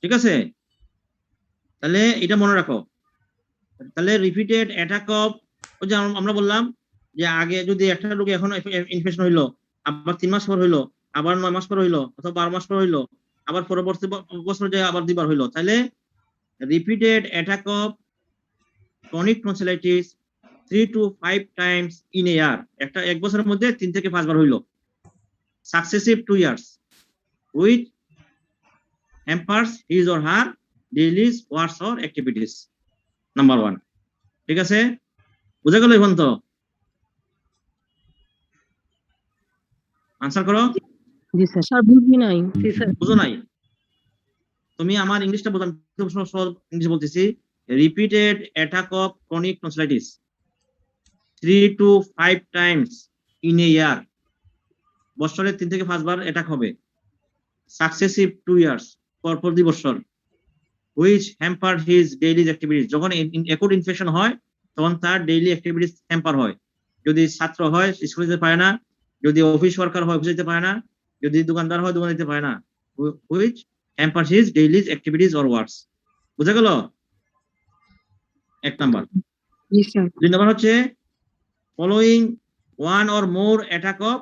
ঠিক আছে? তাহলে এটা মনে রাখো। তাহলে রিপিটেড অ্যাটাক অফ, ওই যে আমরা বললাম যে আগে যদি একটা রোগী এখন ইনফেকশন হইলো, আবার 3 মাস পর হইলো, আবার 9 মাস পর হইলো, অথবা 12 মাস পর হইলো, আবার পরবর্তী বছর যে আবার 2 বার হইলো, তাহলে repeated attack of chronic tonsillitis 3 to 5 times in a year, একটা 1 বছরের মধ্যে 3 থেকে 5 বার হইলো, successive 2 years with hampers his or her daily works or activities. Number 1, ঠিক আছে? বুঝা গেল এখন তো? আনসার করো। জি স্যার। স্যার বুঝি নাই। জি স্যার। বুঝো নাই? তুমি আমার ইংলিশটা বোঝান, ইংলিশ বলতেছি। Repeated attack of chronic tonsillitis 3 to 5 times in a year, বছরে 3 থেকে 5 বার অ্যাটাক হবে, সাকসেসিভ 2 ইয়ার্স, পরপর 2 বছর, which hamper his daily activities. যখন একুট ইনফেকশন হয় তখন তার ডেইলি অ্যাক্টিভিটিস হ্যাম্পার হয়। যদি ছাত্র হয় স্কুলে যেতে পারে না, যদি অফিস ওয়ার্কার হয় অফিসে যেতে পারে না, যদি দোকানদার হয় দোকানে যেতে পারে না, which hamper his daily activities or works. বুঝা গেল? 1 নাম্বার। জি স্যার। 2 নাম্বার হচ্ছে following one or more attack of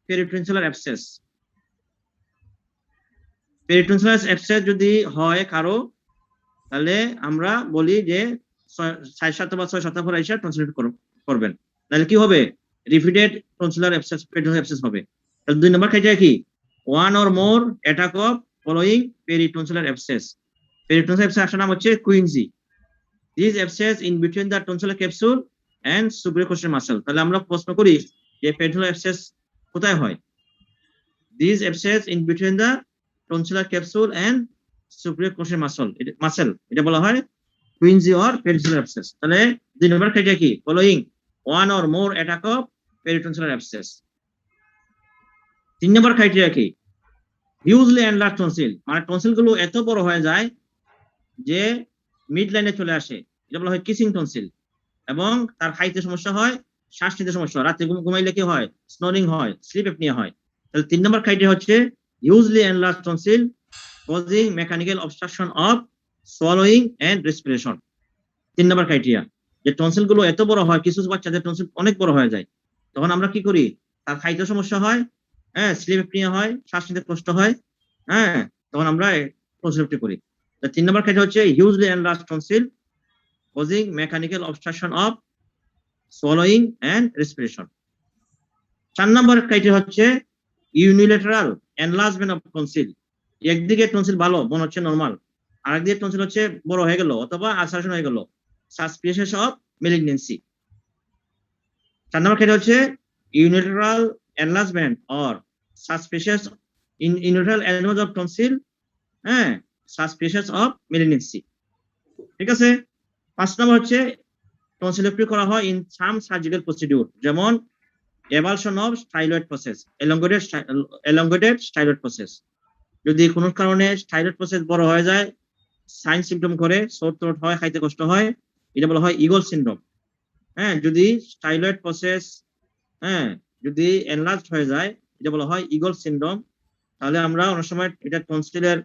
peritonsillar abscess। peritonsillar abscess যদি হয় কারো, তাহলে আমরা বলি যে 6 সপ্তাহ বা 6 সপ্তাহ পর এসে টনসিলেট করবেন। তাহলে কি হবে? Repeated tonsillar abscess, peritonsillar abscess হবে। তাহলে 2 নম্বর ক্রাইটেরিয়া কি? One or more attack of following peritonsillar abscess. Peritonsillar abscess আসলে নাম হচ্ছে quinsy. This abscess in between the tonsillar capsule and superior costal muscle. তাহলে আমরা প্রশ্ন করি যে পেরিটনসিলার অ্যাবসেস কোথায় হয়? This abscess in between the tonsillar capsule and superior costal muscle, এটা বলা হয় কুইনজি অর পেরিটনসিলার অ্যাবসেস। তাহলে 2 নম্বর ক্রাইটেরিয়া কি? Following one or more attack of peritonsillar abscess. 3 number criteria কি? হিউজলি এনলার্জ টনসিল, মানে টনসিল গুলো এত বড় হয়ে যায় যে মিড লাইনে চলে আসে, এটা বলা হয় কিসিং টনসিল, এবং তার খাইতে সমস্যা হয়, শ্বাস নিতে সমস্যা হয়, রাতে ঘুমাইলে কি হয়? স্নোরিং হয়, স্লিপ অ্যাপনিয়া হয়। তাহলে 3 নম্বর ক্রাইটেরিয়া হচ্ছে hugely enlarge tonsil causing mechanical obstruction of swallowing and respiration। 3 number criteria. যে টনসিল গুলো এত বড় হয়, কিছু বাচ্চাদের টনসিল অনেক বড় হয়ে যায়, তখন আমরা কি করি, তার খাইতে সমস্যা হয়, হ্যাঁ, স্লিপ অ্যাপনিয়া হয়, শ্বাস নিতে কষ্ট হয়, হ্যাঁ, তখন আমরা টনসিলোপ্লাস্টি করি। 3 নম্বর ক্ষেত্রে হচ্ছে hugely enlarge tonsil causing mechanical obstruction of swallowing and respiration. 4 number criteria হচ্ছে ইউনিল্যাটারাল এনলার্জমেন্ট অফ টনসিল। একদিকে টনসিল ভালো মনে হচ্ছে নরমাল, আরেকদিকে টনসিল হচ্ছে বড় হয়ে গেল অথবা আলসারেশন হয়ে গেল, suspicious of malignancy. 4 number criteria হচ্ছে unilateral enlargement or suspicious unilateral enlargement of tonsil, হ্যাঁ, সাসপিশিয়াস অফ ম্যালিগন্যান্সি। ঠিক আছে। 5 নম্বর হচ্ছে টনসিলোপ্লাস্টি করা হয় ইন সাম সার্জিক্যাল প্রসিডিউর, যেমন avulsion of styloid process, elongated styloid process. যদি কোনো কারণে স্টাইলয়েড প্রসেস বড় হয়ে যায়, সাইন সিম্পটম করে, সোর থ্রোট হয়, খাইতে কষ্ট হয়, এটা বলা হয় ইগল সিনড্রোম। হ্যাঁ, যদি স্টাইলয়েড প্রসেস, হ্যাঁ, যদি এনলার্জড হয়ে যায়, এটা বলা হয় ইগল সিনড্রোম। তাহলে আমরা অনেক সময় এটা টনসিলের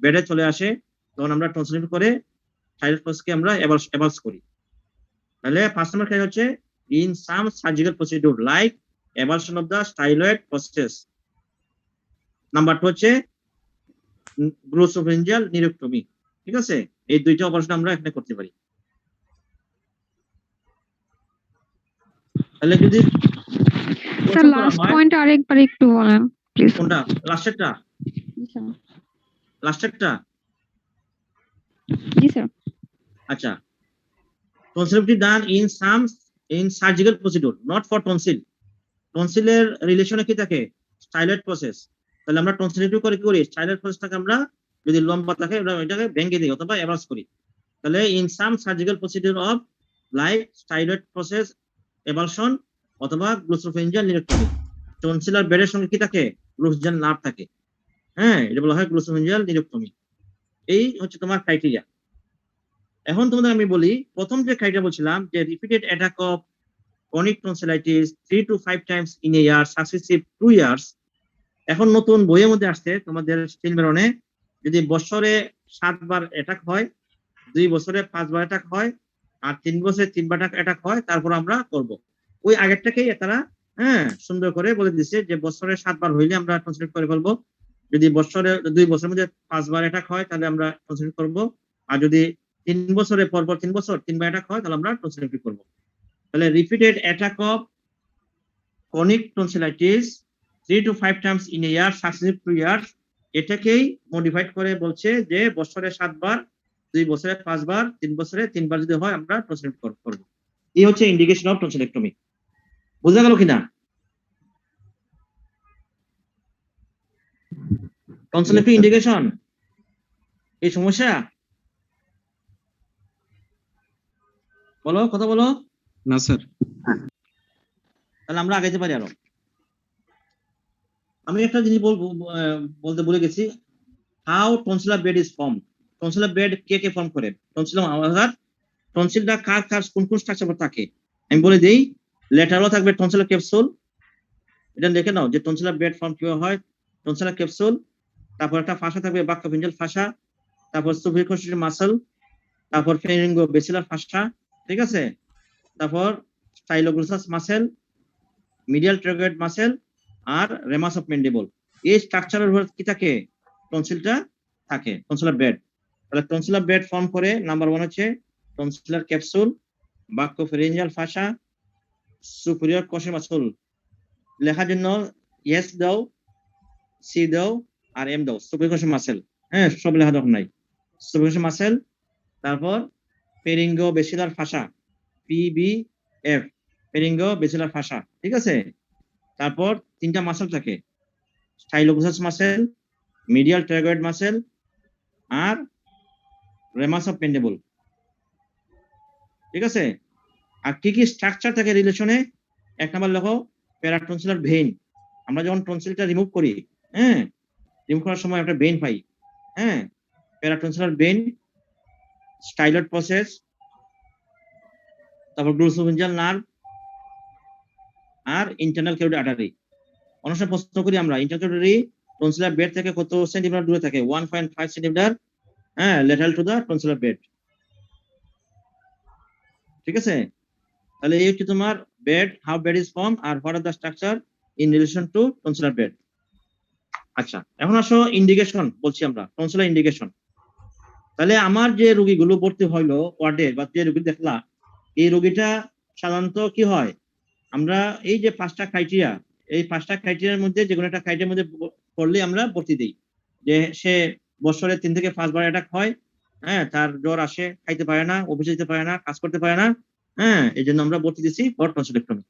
বেডে চলে আসে, তখন আমরা টনসিল করে স্টাইলয়েড প্রসেসকে আমরা এভালস করি। তাহলে 5 নম্বর ক্ষেত্রে হচ্ছে in some surgical procedure like avulsion of the styloid process. Number 2 হচ্ছে গ্লোসোফেঞ্জিয়াল নিউরেক্টমি। ঠিক আছে, এই দুইটা অপারেশন আমরা এখানে করতে পারি। তাহলে যদি স্যার লাস্ট পয়েন্ট আরেকবার একটু বলেন প্লিজ। কোনটা? লাস্টেরটা? লাস্টেরটা? জি স্যার। আচ্ছা, টনসিলোপ্লাস্টি ডান in surgical procedure not for tonsil. টনসিলের রিলেশনে কি থাকে? Styloid process. তাহলে আমরা টনসিলোপ্লাস্টি করে কি করি? স্টাইলয়েড প্রসেসটাকে আমরা যদি লম্বা থাকে এটাকে ভেঙে দিই অথবা এভালস করি। তাহলে in some surgical procedure of like styloid process এভালশন অথবা গ্লোসোফেঞ্জিয়াল নিউরেক্টমি, টনসিলার বেডের সঙ্গে কি থাকে? গ্লোসোফেঞ্জিয়াল নার্ভ থাকে, হ্যাঁ, এটা বলা হয় গ্লোসোফেঞ্জিয়াল নিউরেক্টমি। এই হচ্ছে তোমার ক্রাইটেরিয়া। এখন তোমাদের আমি বলি, প্রথম যে ক্রাইটেরিয়া বলছিলাম যে repeated attack of chronic tonsillitis 3 to 5 times in a year successive 2 years, এখন নতুন বইয়ের মধ্যে আসছে তোমাদের সিলমেরনে, যদি বছরে 7 বার অ্যাটাক হয়, 2 বছরে 5 বার অ্যাটাক হয়, আর 3 বছরে 3 বার অ্যাটাক হয়, তারপর আমরা করব। ওই আগেরটাকেই তারা, হ্যাঁ, সুন্দর করে বলে দিচ্ছে যে বছরে 7 বার হইলে আমরা টনসিল করে ফেলবো, যদি বছরে 2 বছরের মধ্যে 5 বার অ্যাটাক হয় তাহলে আমরা টনসিল করব, আর যদি 3 বছরে পরপর 3 বছর 3 বার অ্যাটাক হয় তাহলে আমরা টনসিল করব। তাহলে repeated attack of chronic tonsillitis 3 to 5 times in a year successive 2 years, এটাকেই মডিফাইড করে বলছে যে বছরে 7 বার, 2 বছরে 5 বার, 3 বছরে 3 বার যদি হয় আমরা টনসিল করব। এই হচ্ছে ইন্ডিকেশন অফ টনসিলেক্টমি। বুঝা গেল কিনা? টনসিলেক্টমি ইন্ডিকেশন এই সমস্যা বলো, কথা বলো। না স্যার। তাহলে আমরা আগাইতে পারি আরো। আমি একটা জিনিস বলতে ভুলে গেছি, how tonsillar bed is form. Tonsillar bed K form করে? টনসিলটা কার কোন কোন স্ট্রাকচার থাকে আমি বলে দেই। লেটারাল থাকবে টনসিলার ক্যাপসুল, এটা দেখে নাও যে টনসিলার বেড ফর্ম কিভাবে হয়। টনসিলার ক্যাপসুল, তারপর একটা ফাসা থাকবে বাক্যোফেঞ্জিয়াল ফাসা, তারপর সুপিরকস্টাল মাসল, তারপর ফেরিঙ্গো বেসিলার ফাসা, ঠিক আছে, তারপর styloglossus muscle, medial pterygoid muscle, আর রেমাস অফ ম্যান্ডিবল। এই স্ট্রাকচারের উপর কি থাকে? টনসিলটা থাকে, টনসিলার বেড। তাহলে টনসিলার বেড ফর্ম করে নাম্বার 1 হচ্ছে tonsillar capsule, buccopharyngeal fossa, superior কশে মাসল। লেখার জন্য এস দাও, সি দাও, আর এম দাও, সুপিরিয়র মাসেল, হ্যাঁ, সব লেখা দরকার নাই। সুপিরিয়র মাসেল, তারপর ফেরিঙ্গো বেসিলার ফাসা, পিবিএফ, ফেরিঙ্গো বেসিলার ফাসা, ঠিক আছে। তারপর 3টা মাসেল থাকে, styloglossus muscle, medial pterygoid muscle, আর রেমাস অফ ম্যান্ডিবল, ঠিক আছে। আর কি কি স্ট্রাকচার থাকে রিলেশনে? 1 নাম্বার লেখো প্যারাটনসিলার ভেইন। আমরা যখন টনসিলটা রিমুভ করি, হ্যাঁ, রিমুভ করার সময় একটা ভেইন পাই, হ্যাঁ, প্যারাটনসিলার ভেইন, স্টাইলয়েড প্রসেস, তারপর গ্লোসোফেঞ্জিয়াল নার্ভ, আর ইন্টারনাল ক্যারোটিড আর্টারি। অনেক সময় প্রশ্ন করি আমরা, ইন্টারনাল ক্যারোটিড টনসিলার বেড থেকে কত সেন্টিমিটার দূরে থাকে? 1.5 সেন্টিমিটার, হ্যাঁ, lateral to the tonsillar bed, ঠিক আছে? তাহলে এই হচ্ছে তোমার bed, how bed is form আর what are the structure in relation to tonsillar bed. আচ্ছা, এখন আসো ইন্ডিকেশন বলছি আমরা, টনসিলার ইন্ডিকেশন। তাহলে আমার যে রোগীগুলো ভর্তি হইলো ওয়ার্ডে বা যে রোগী দেখলা, এই রোগীটা সাধারণত কি হয়, আমরা এই যে 5টা ক্রাইটেরিয়া, এই 5টা ক্রাইটেরিয়ার মধ্যে যে কোনো একটা ক্রাইটেরিয়ার মধ্যে পড়লে আমরা ভর্তি দিই। যে সে বছরে 3 থেকে 5 বার অ্যাটাক হয়, হ্যাঁ, তার জ্বর আসে, খাইতে পারে না, অফিসে যেতে পারে না, কাজ করতে পারে না, হ্যাঁ, এই জন্য আমরা ভর্তি দিচ্ছি for tonsillectomy.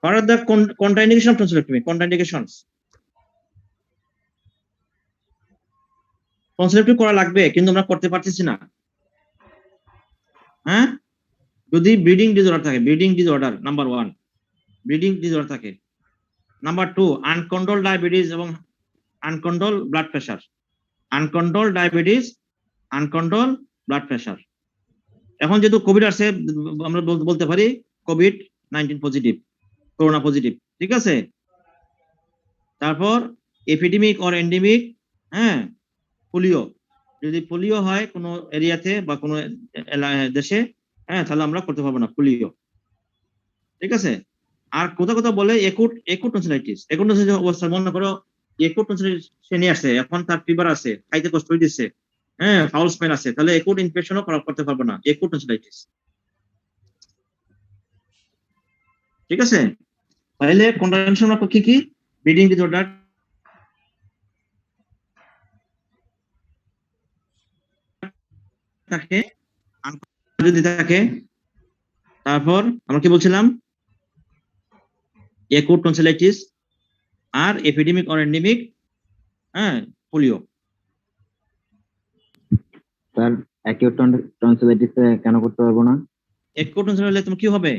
What are the contraindication of tonsillectomy? Contraindications. Tonsillectomy করা লাগবে কিন্তু আমরা করতে পারতেছি না। হ্যাঁ, যদি ব্লিডিং ডিসঅর্ডার থাকে, bleeding disorder number 1, bleeding disorder থাকে। নাম্বার 2, আনকন্ট্রোল ডায়াবেটিস এবং uncontrolled blood pressure. Uncontrol diabetes, uncontrolled blood pressure. এখন যেহেতু কোভিড আসছে, আমরা বলতে পারি কোভিড-19 পজিটিভ, করোনা পজিটিভ, ঠিক আছে? তারপর এপিডেমিক অর এন্ডেমিক, হ্যাঁ, পোলিও। যদি পোলিও হয় কোনো এরিয়াতে বা কোনো দেশে, হ্যাঁ, তাহলে আমরা করতে পারবো না পোলিও, ঠিক আছে? আর কোথাও বলে একুট টনসিলাইটিস। একুট টনসিলাইটিস অবস্থা, মনে করো একুট টনসিলাইটিস সে নিয়ে আসছে, এখন তার ফিভার আছে, খাইতে কষ্ট হইতেছে, হ্যাঁ, ফাউল স্মেল আছে, তাহলে একুট ইনফেকশনও করতে পারবো না, একুট টনসিলাইটিস, ঠিক আছে? তাহলে কন্ট্রাকশন কি ব্লিডিং ডিসঅর্ডার থাকে, যদি থাকে, তারপর আমরা কি বলছিলাম, একুট টনসিলাইটিস আর এপিডেমিক অর এন্ডেমিক, হ্যাঁ, পোলিও। স্যার অ্যাকিউট টনসিলাইটিস কেন করতে পারবো না? একুট টনসিলাইটিস হলে তুমি কি হবে,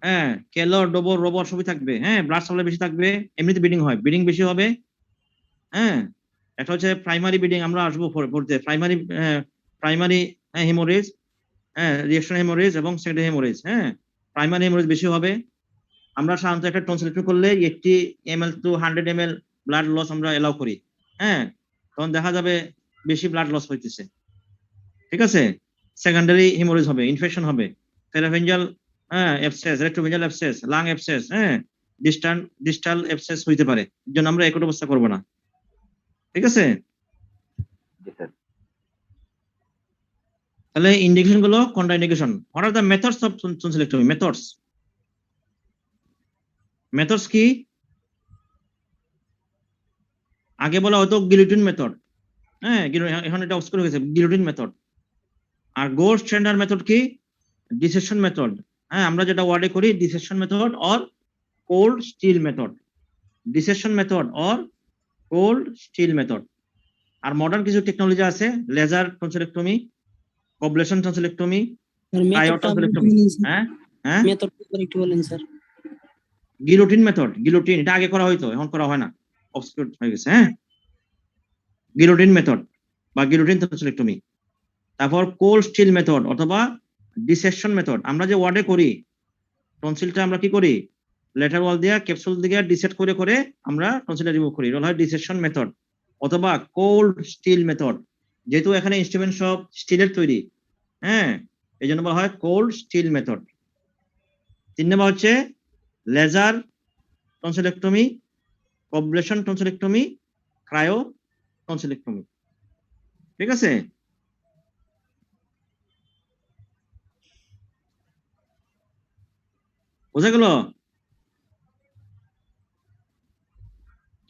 হ্যাঁ, কেলর, ডবর, রবর সবই থাকবে, হ্যাঁ, ব্লাড সাপ্লাই বেশি থাকবে, এমনিতে ব্লিডিং হয়, ব্লিডিং বেশি হবে, হ্যাঁ। এটা হচ্ছে প্রাইমারি ব্লিডিং, আমরা আসবো পড়তে, প্রাইমারি হেমোরেজ, হ্যাঁ, রিঅ্যাকশন হেমোরেজ এবং সেকেন্ডারি হেমোরেজ, হ্যাঁ। প্রাইমারি হেমোরেজ বেশি হবে। আমরা সাধারণত একটা টনসিলেক্টমি করলে 80 ml to 100 ml blood loss আমরা এলাও করি, হ্যাঁ, তখন দেখা যাবে বেশি ব্লাড লস হইতেছে, ঠিক আছে? সেকেন্ডারি হেমোরেজ হবে, ইনফেকশন হবে, ফেরাফেঞ্জাল, হ্যাঁ, অ্যাবসেস, রেক্টোভেঞ্জাল অ্যাবসেস, লাং অ্যাবসেস, হ্যাঁ, ডিস্টাল অ্যাবসেস হইতে পারে, এর জন্য আমরা একট অবস্থা করব না, ঠিক আছে? তাহলে ইন্ডিকেশন গুলো, contraindication. What are the methods of tonsillectomy? Methods কি? আগে বলা হতো গিলোটিন মেথড, হ্যাঁ, এখন এটা অবস্কোর হয়েছে গিলোটিন মেথড। আর গোল্ড স্ট্যান্ডার্ড মেথড কি? ডিসেকশন মেথড, হ্যাঁ, আমরা যেটা ওয়ার্ডে করি dissection method or cold steel method, dissection method or cold steel method. আর মডার্ন কিছু টেকনোলজি আছে, laser tonsillectomy, coblation tonsillectomy, cryo tonsillectomy, হ্যাঁ হ্যাঁ, গিলোটিন মেথড, গিলোটিন এটা আগে করা হয়তো, এখন করা হয় না, অবস্কিউর হয়ে গেছে, হ্যাঁ, গিলোটিন মেথড বা গিলোটিন টনসিলেক্টমি। তারপর কোল্ড স্টিল মেথড অথবা ডিসেকশন মেথড। আমরা যে ওয়ার্ডে করি টনসিলটা, আমরা কি করি, লেটার ওয়াল দিয়ে ক্যাপসুল দিয়ে ডিসেক্ট করে করে আমরা টনসিলটা রিমুভ করি, এটা হয় ডিসেকশন মেথড অথবা কোল্ড স্টিল মেথড। যেহেতু এখানে ইনস্ট্রুমেন্ট সব স্টিলের তৈরি, হ্যাঁ, এই জন্য বলা হয় কোল্ড স্টিল মেথড। 3 নম্বর হচ্ছে laser tonsillectomy, coblation tonsillectomy, cryo tonsillectomy, ঠিক আছে? বোঝা গেল?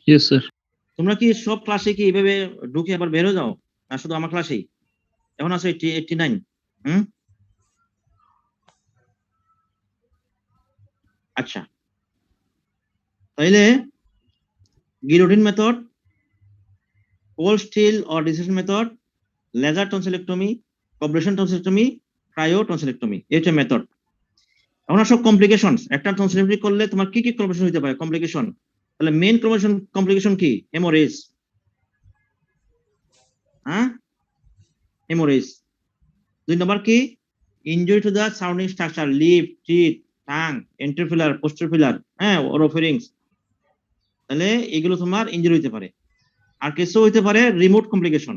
Yes sir. তোমরা কি সব ক্লাসে কি এইভাবে ঢুকে আবার বের হয়ে যাও, না শুধু আমার ক্লাসেই? এখন আছে 89। আচ্ছা, তাইলে guillotine method, cold steel or dissection method, laser tonsillectomy, coblation tonsillectomy, cryo tonsillectomy, এই হচ্ছে মেথড। এখন সব কমপ্লিকেশনস, একটা টনসিলেক্টমি করলে তোমার কি কি কমপ্লিকেশন হতে পারে? কমপ্লিকেশন, তাহলে মেইন কমপ্লিকেশন কি? হেমোরেজ, হ্যাঁ, হেমোরেজ। 2 নম্বর কি? Injury to the surrounding structure, lip, teeth, tongue, anterior pillar, posterior pillar, হ্যাঁ, ওরোফেরিংস, তাহলে এগুলো তোমার ইনজুরি হতে পারে। আর কিছু হইতে পারে রিমোট কমপ্লিকেশন,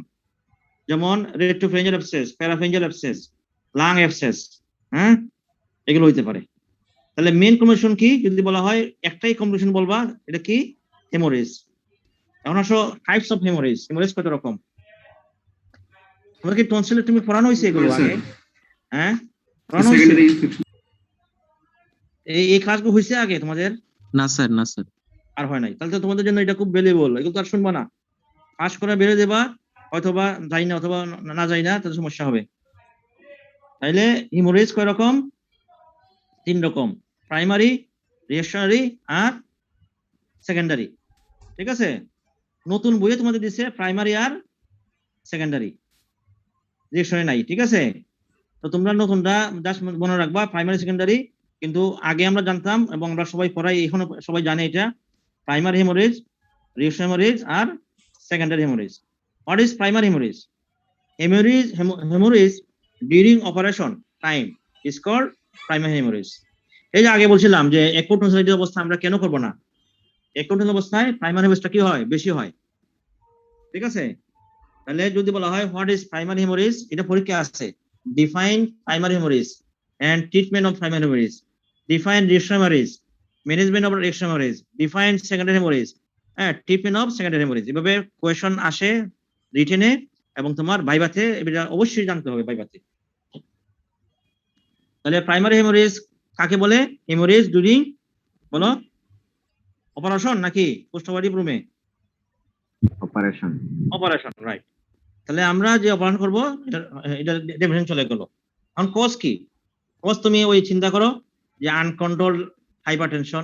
যেমন রেট্রোফেঞ্জাল অ্যাবসেস, প্যারাফেঞ্জাল অ্যাবসেস, লাং অ্যাবসেস, হ্যাঁ, এগুলো হইতে পারে। তাহলে মেইন কম্বিনেশন কি যদি বলা হয়, একটাই কম্বিনেশন বলবা, এটা কি? হেমোরেজ। এখন আসো টাইপস অফ হেমোরেজ। হেমোরেজ কত রকম? তোমার কি টনসিলে তুমি পড়ানো হয়েছে এগুলো আগে? হ্যাঁ, পড়ানো হয়েছে? এই ক্লাসগুলো হয়েছে আগে তোমাদের? না স্যার, না স্যার। আর হয় নাই? তাহলে তো তোমাদের জন্য এটা খুব ভ্যালুয়েবল। এগুলো তো আর শুনবা না, পাস করে বেরো দেবা, অথবা যাই না, অথবা না যাই না, তাহলে সমস্যা হবে। তাইলে হিমোরেজ কয় রকম? 3 রকম, প্রাইমারি, রিঅ্যাকশনারি আর সেকেন্ডারি। ঠিক আছে, নতুন বইয়ে তোমাদের দিছে প্রাইমারি আর সেকেন্ডারি, রিঅ্যাকশনারি নাই। ঠিক আছে, তো তোমরা নতুনটা জাস্ট মনে রাখবা প্রাইমারি সেকেন্ডারি। কিন্তু আগে আমরা জানতাম এবং আমরা সবাই পড়াই, এখনো সবাই জানে এটা, প্রাইমারি হেমোরেজ, রিঅ্যাকশনারি হেমোরেজ আর secondary haemorrhage. What is primary haemorrhage? Hemorrhage during operation time is called primary hemorrhage. এই যে আগে বলছিলাম যে অ্যাকুট টনসিলাইটিস অবস্থা আমরা কেন করব না? অ্যাকুট অবস্থায় প্রাইমারি হেমোরেজটা কি হয়? বেশি হয়। ঠিক আছে, তাহলে যদি বলা হয় হোয়াট ইজ প্রাইমারি হেমোরেজ, এটা পরীক্ষা আছে। Define primary haemorrhage and treatment of primary haemorrhage, define reactionary haemorrhage, management of reactionary haemorrhage, define secondary haemorrhage, হ্যাঁ, ট্রিটমেন্ট অফ সেকেন্ডারি হেমোরেজ। এভাবে কোয়েশ্চন আসে রিটেনে, এবং তোমার ভাইভাতে এটা অবশ্যই জানতে হবে ভাইভাতে। তাহলে প্রাইমারি হেমোরেজ কাকে বলে? হেমোরেজ ডিউরিং, বলো, অপারেশন নাকি পোস্ট-অপারেটিভ রুমে? অপারেশন। Operation, right. তাহলে আমরা যে অপারেশন করব এটা ডেফিনেশন চলে গেল। এখন কজ কি? কজ তুমি ওই চিন্তা করো যে আনকন্ট্রোলড হাইপারটেনশন,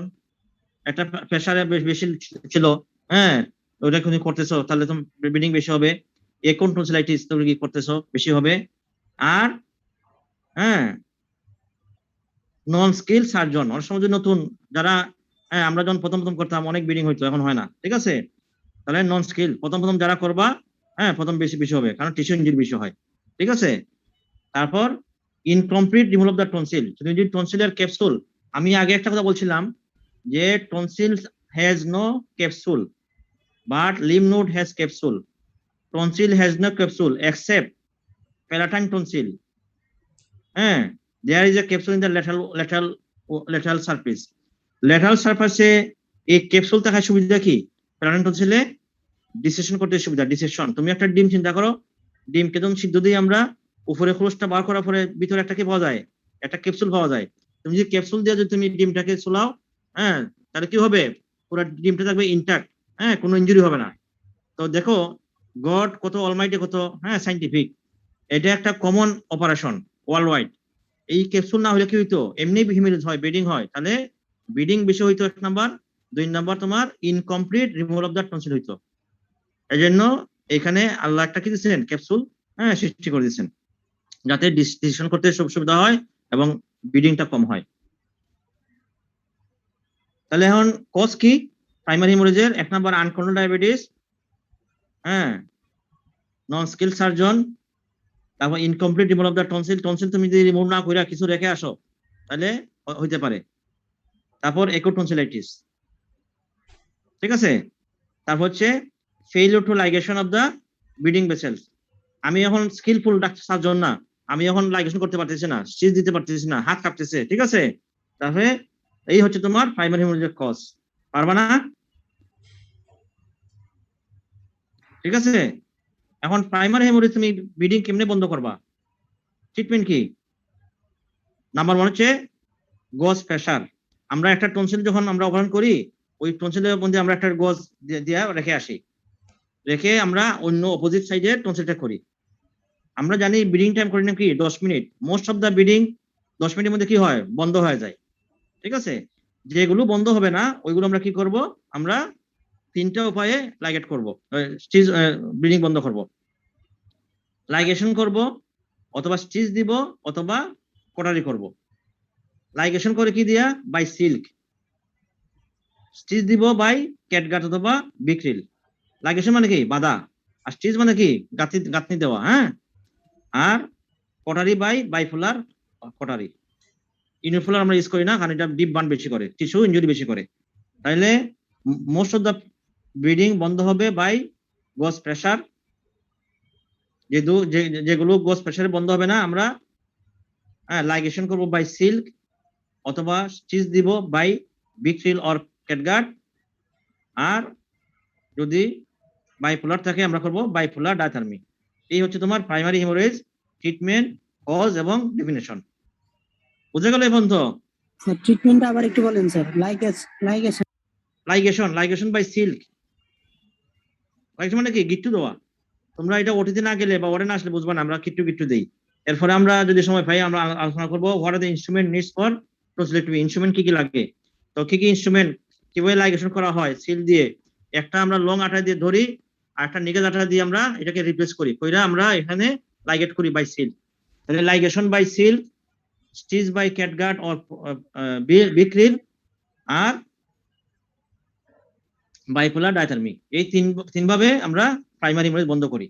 একটা প্রেসারে বেশি ছিল, হ্যাঁ, ওটা তুমি করতেছো, তাহলে তুমি ব্লিডিং বেশি হবে। অ্যাকুট টনসিলাইটিস তুমি কি করতেছো, বেশি হবে। আর হ্যাঁ, নন স্কিল সার্জন, অনেক সময় যে নতুন যারা, হ্যাঁ, আমরা যখন প্রথম প্রথম করতাম অনেক ব্লিডিং হইতো, এখন হয় না। ঠিক আছে, তাহলে নন স্কিল প্রথম প্রথম যারা করবা, হ্যাঁ, প্রথম বেশি বেশি হবে, কারণ টিস্যু ইনজুরি বেশি হয়। ঠিক আছে, তারপর incomplete removal of the tonsil. তুমি যদি টনসিলের ক্যাপসুল, আমি আগে একটা কথা বলছিলাম যে tonsil has no capsule but lymph node has capsule. Tonsil has no capsule except palatine tonsil. There is a capsule in the lateral surface. Lateral surface এই capsule থাকার সুবিধা কি? প্যালাটাইন টনসিলে ডিসেকশন করতে সুবিধা। ডিসেকশন, তুমি একটা ডিম চিন্তা করো, ডিমকে যখন সিদ্ধ দিই আমরা, উপরে খোলসটা বার করার পরে ভিতরে একটা কি পাওয়া যায়? একটা ক্যাপসুল পাওয়া যায়। তুমি যদি ক্যাপসুল দিয়ে যদি তুমি ডিমটাকে চুলাও, হ্যাঁ, তাহলে কি হবে? পুরো ডিমটা থাকবে ইনট্যাক্ট, হ্যাঁ, কোনো ইনজুরি হবে না। তো দেখো গড কত অলমাইটি, কত, হ্যাঁ, সাইন্টিফিক। এটা একটা কমন অপারেশন ওয়ার্ল্ড ওয়াইড। এই ক্যাপসুল না হলে কি হইতো? এমনি হিমেরেজ হয়, ব্লিডিং হয়, তাহলে ব্লিডিং বেশি হইতো 1 নাম্বার। 2 নাম্বার তোমার incomplete removal of the tonsil হইতো। এই জন্য এখানে আল্লাহ একটা কি দিয়েছেন? ক্যাপসুল, হ্যাঁ, সৃষ্টি করে দিয়েছেন, যাতে ডিসিশন করতে সুবিধা হয় এবং ব্লিডিংটা কম হয়। তাহলে এখন কজ কি প্রাইমারি হেমোরেজের? 1 নাম্বার আনকন্ট্রোলড ডায়াবেটিস, হ্যাঁ, নন স্কিল সার্জন, তারপর incomplete removal of the tonsil. Tonsil তুমি যদি রিমুভ না কইরা কিছু রেখে আসো, তাহলে হইতে পারে। তারপর অ্যাকুট টনসিলাইটিস। ঠিক আছে, তারপর হচ্ছে failure to ligation of the bleeding vessels. আমি এখন স্কিলফুল ডাক্তার সার্জন না, আমি এখন লাইগেশন করতে পারতেছি না, স্টিচ দিতে পারতেছি না, হাত কাঁপতেছে। ঠিক আছে, তাহলে এই হচ্ছে তোমার প্রাইমারি হেমোরেজের কজ। পারবা না? ঠিক আছে, এখন প্রাইমারি হেমোরেজ তুমি ব্লিডিং কেমনে বন্ধ করবা? ট্রিটমেন্ট কি? নাম্বার 1 হচ্ছে গজ প্রেসার। আমরা একটা টনসিল যখন আমরা অপারেশন করি, ওই টনসিলের মধ্যে আমরা একটা গজ দিয়ে রেখে আসি, রেখে আমরা অন্য অপোজিট সাইডে টনসিলটা করি। আমরা জানি ব্লিডিং টাইম করি নাকি 10 minute. Most of the bleeding 10 মিনিটের মধ্যে কি হয়? বন্ধ হয়ে যায়। ঠিক আছে, যেগুলো বন্ধ হবে না ওইগুলো আমরা কি করব? আমরা 3টা উপায়ে লাইগেট করব, স্টিচ, ব্লিডিং বন্ধ করব। লাইগেশন করব, অথবা স্টিচ দিব, অথবা কটারি করব। লাইগেশন করে কি দিয়া? By silk. স্টিচ দিব বাই ক্যাটগাট অথবা বিক্রিল। লাইগেশন মানে কি? বাধা। আর স্টিচ মানে কি? গাঁথনি দেওয়া, হ্যাঁ। আর কটারি বাই বাইপোলার কটারি। ইউনিপোলার আমরা ইউজ করি না, কারণ এটা ডিপ বার্ন বেশি করে, টিস্যু ইনজুরি বেশি করে। তাইলে মোস্ট অফ দা ব্লিডিং বন্ধ হবে বাই গজ প্রেসার। যেগুলো গজ প্রেসারে বন্ধ হবে না, আমরা হ্যাঁ, লাইগেশন করব বাই সিল্ক অথবা স্টিচ দিব বাই বিক্রিল অর ক্যাটগার্ড, আর যদি বাইপোলার থাকে আমরা করব বাইপোলার ডায়াথার্মি। এই হচ্ছে তোমার প্রাইমারি হেমোরেজ ট্রিটমেন্ট, কজ এবং ডেফিনেশন। বুঝে গেল এই পর্যন্ত? স্যার ট্রিটমেন্টটা আবার একটু বলেন sir. Ligation by silk. Ligation মানে কি? গিট্টু দেওয়া। তোমরা এটা ওটিতে না গেলে বা ওরে না আসলে বুঝবা না, আমরা কিট্টু দেই। এরপরে আমরা যদি সময় পাই আমরা আলোচনা করবো what are the instrument needs for tonsillectomy. Instrument কি কি লাগে, তো কি কি ইনস্ট্রুমেন্ট, কিভাবে লাইগেশন করা হয় সিল দিয়ে। একটা আমরা লং আঠা দিয়ে ধরি, আর একটা নিগেজ আঠা দিয়ে আমরা এটাকে রিপ্লেস করি, কইরা আমরা এখানে লাইগেট করি বাই সিল। তাহলে ligation by seal, stitch by catgut or Vicryl, আর বাইপোলার ডায়াথার্মি। এই তিন ভাবে আমরা প্রাইমারি হেমোরেজ বন্ধ করি।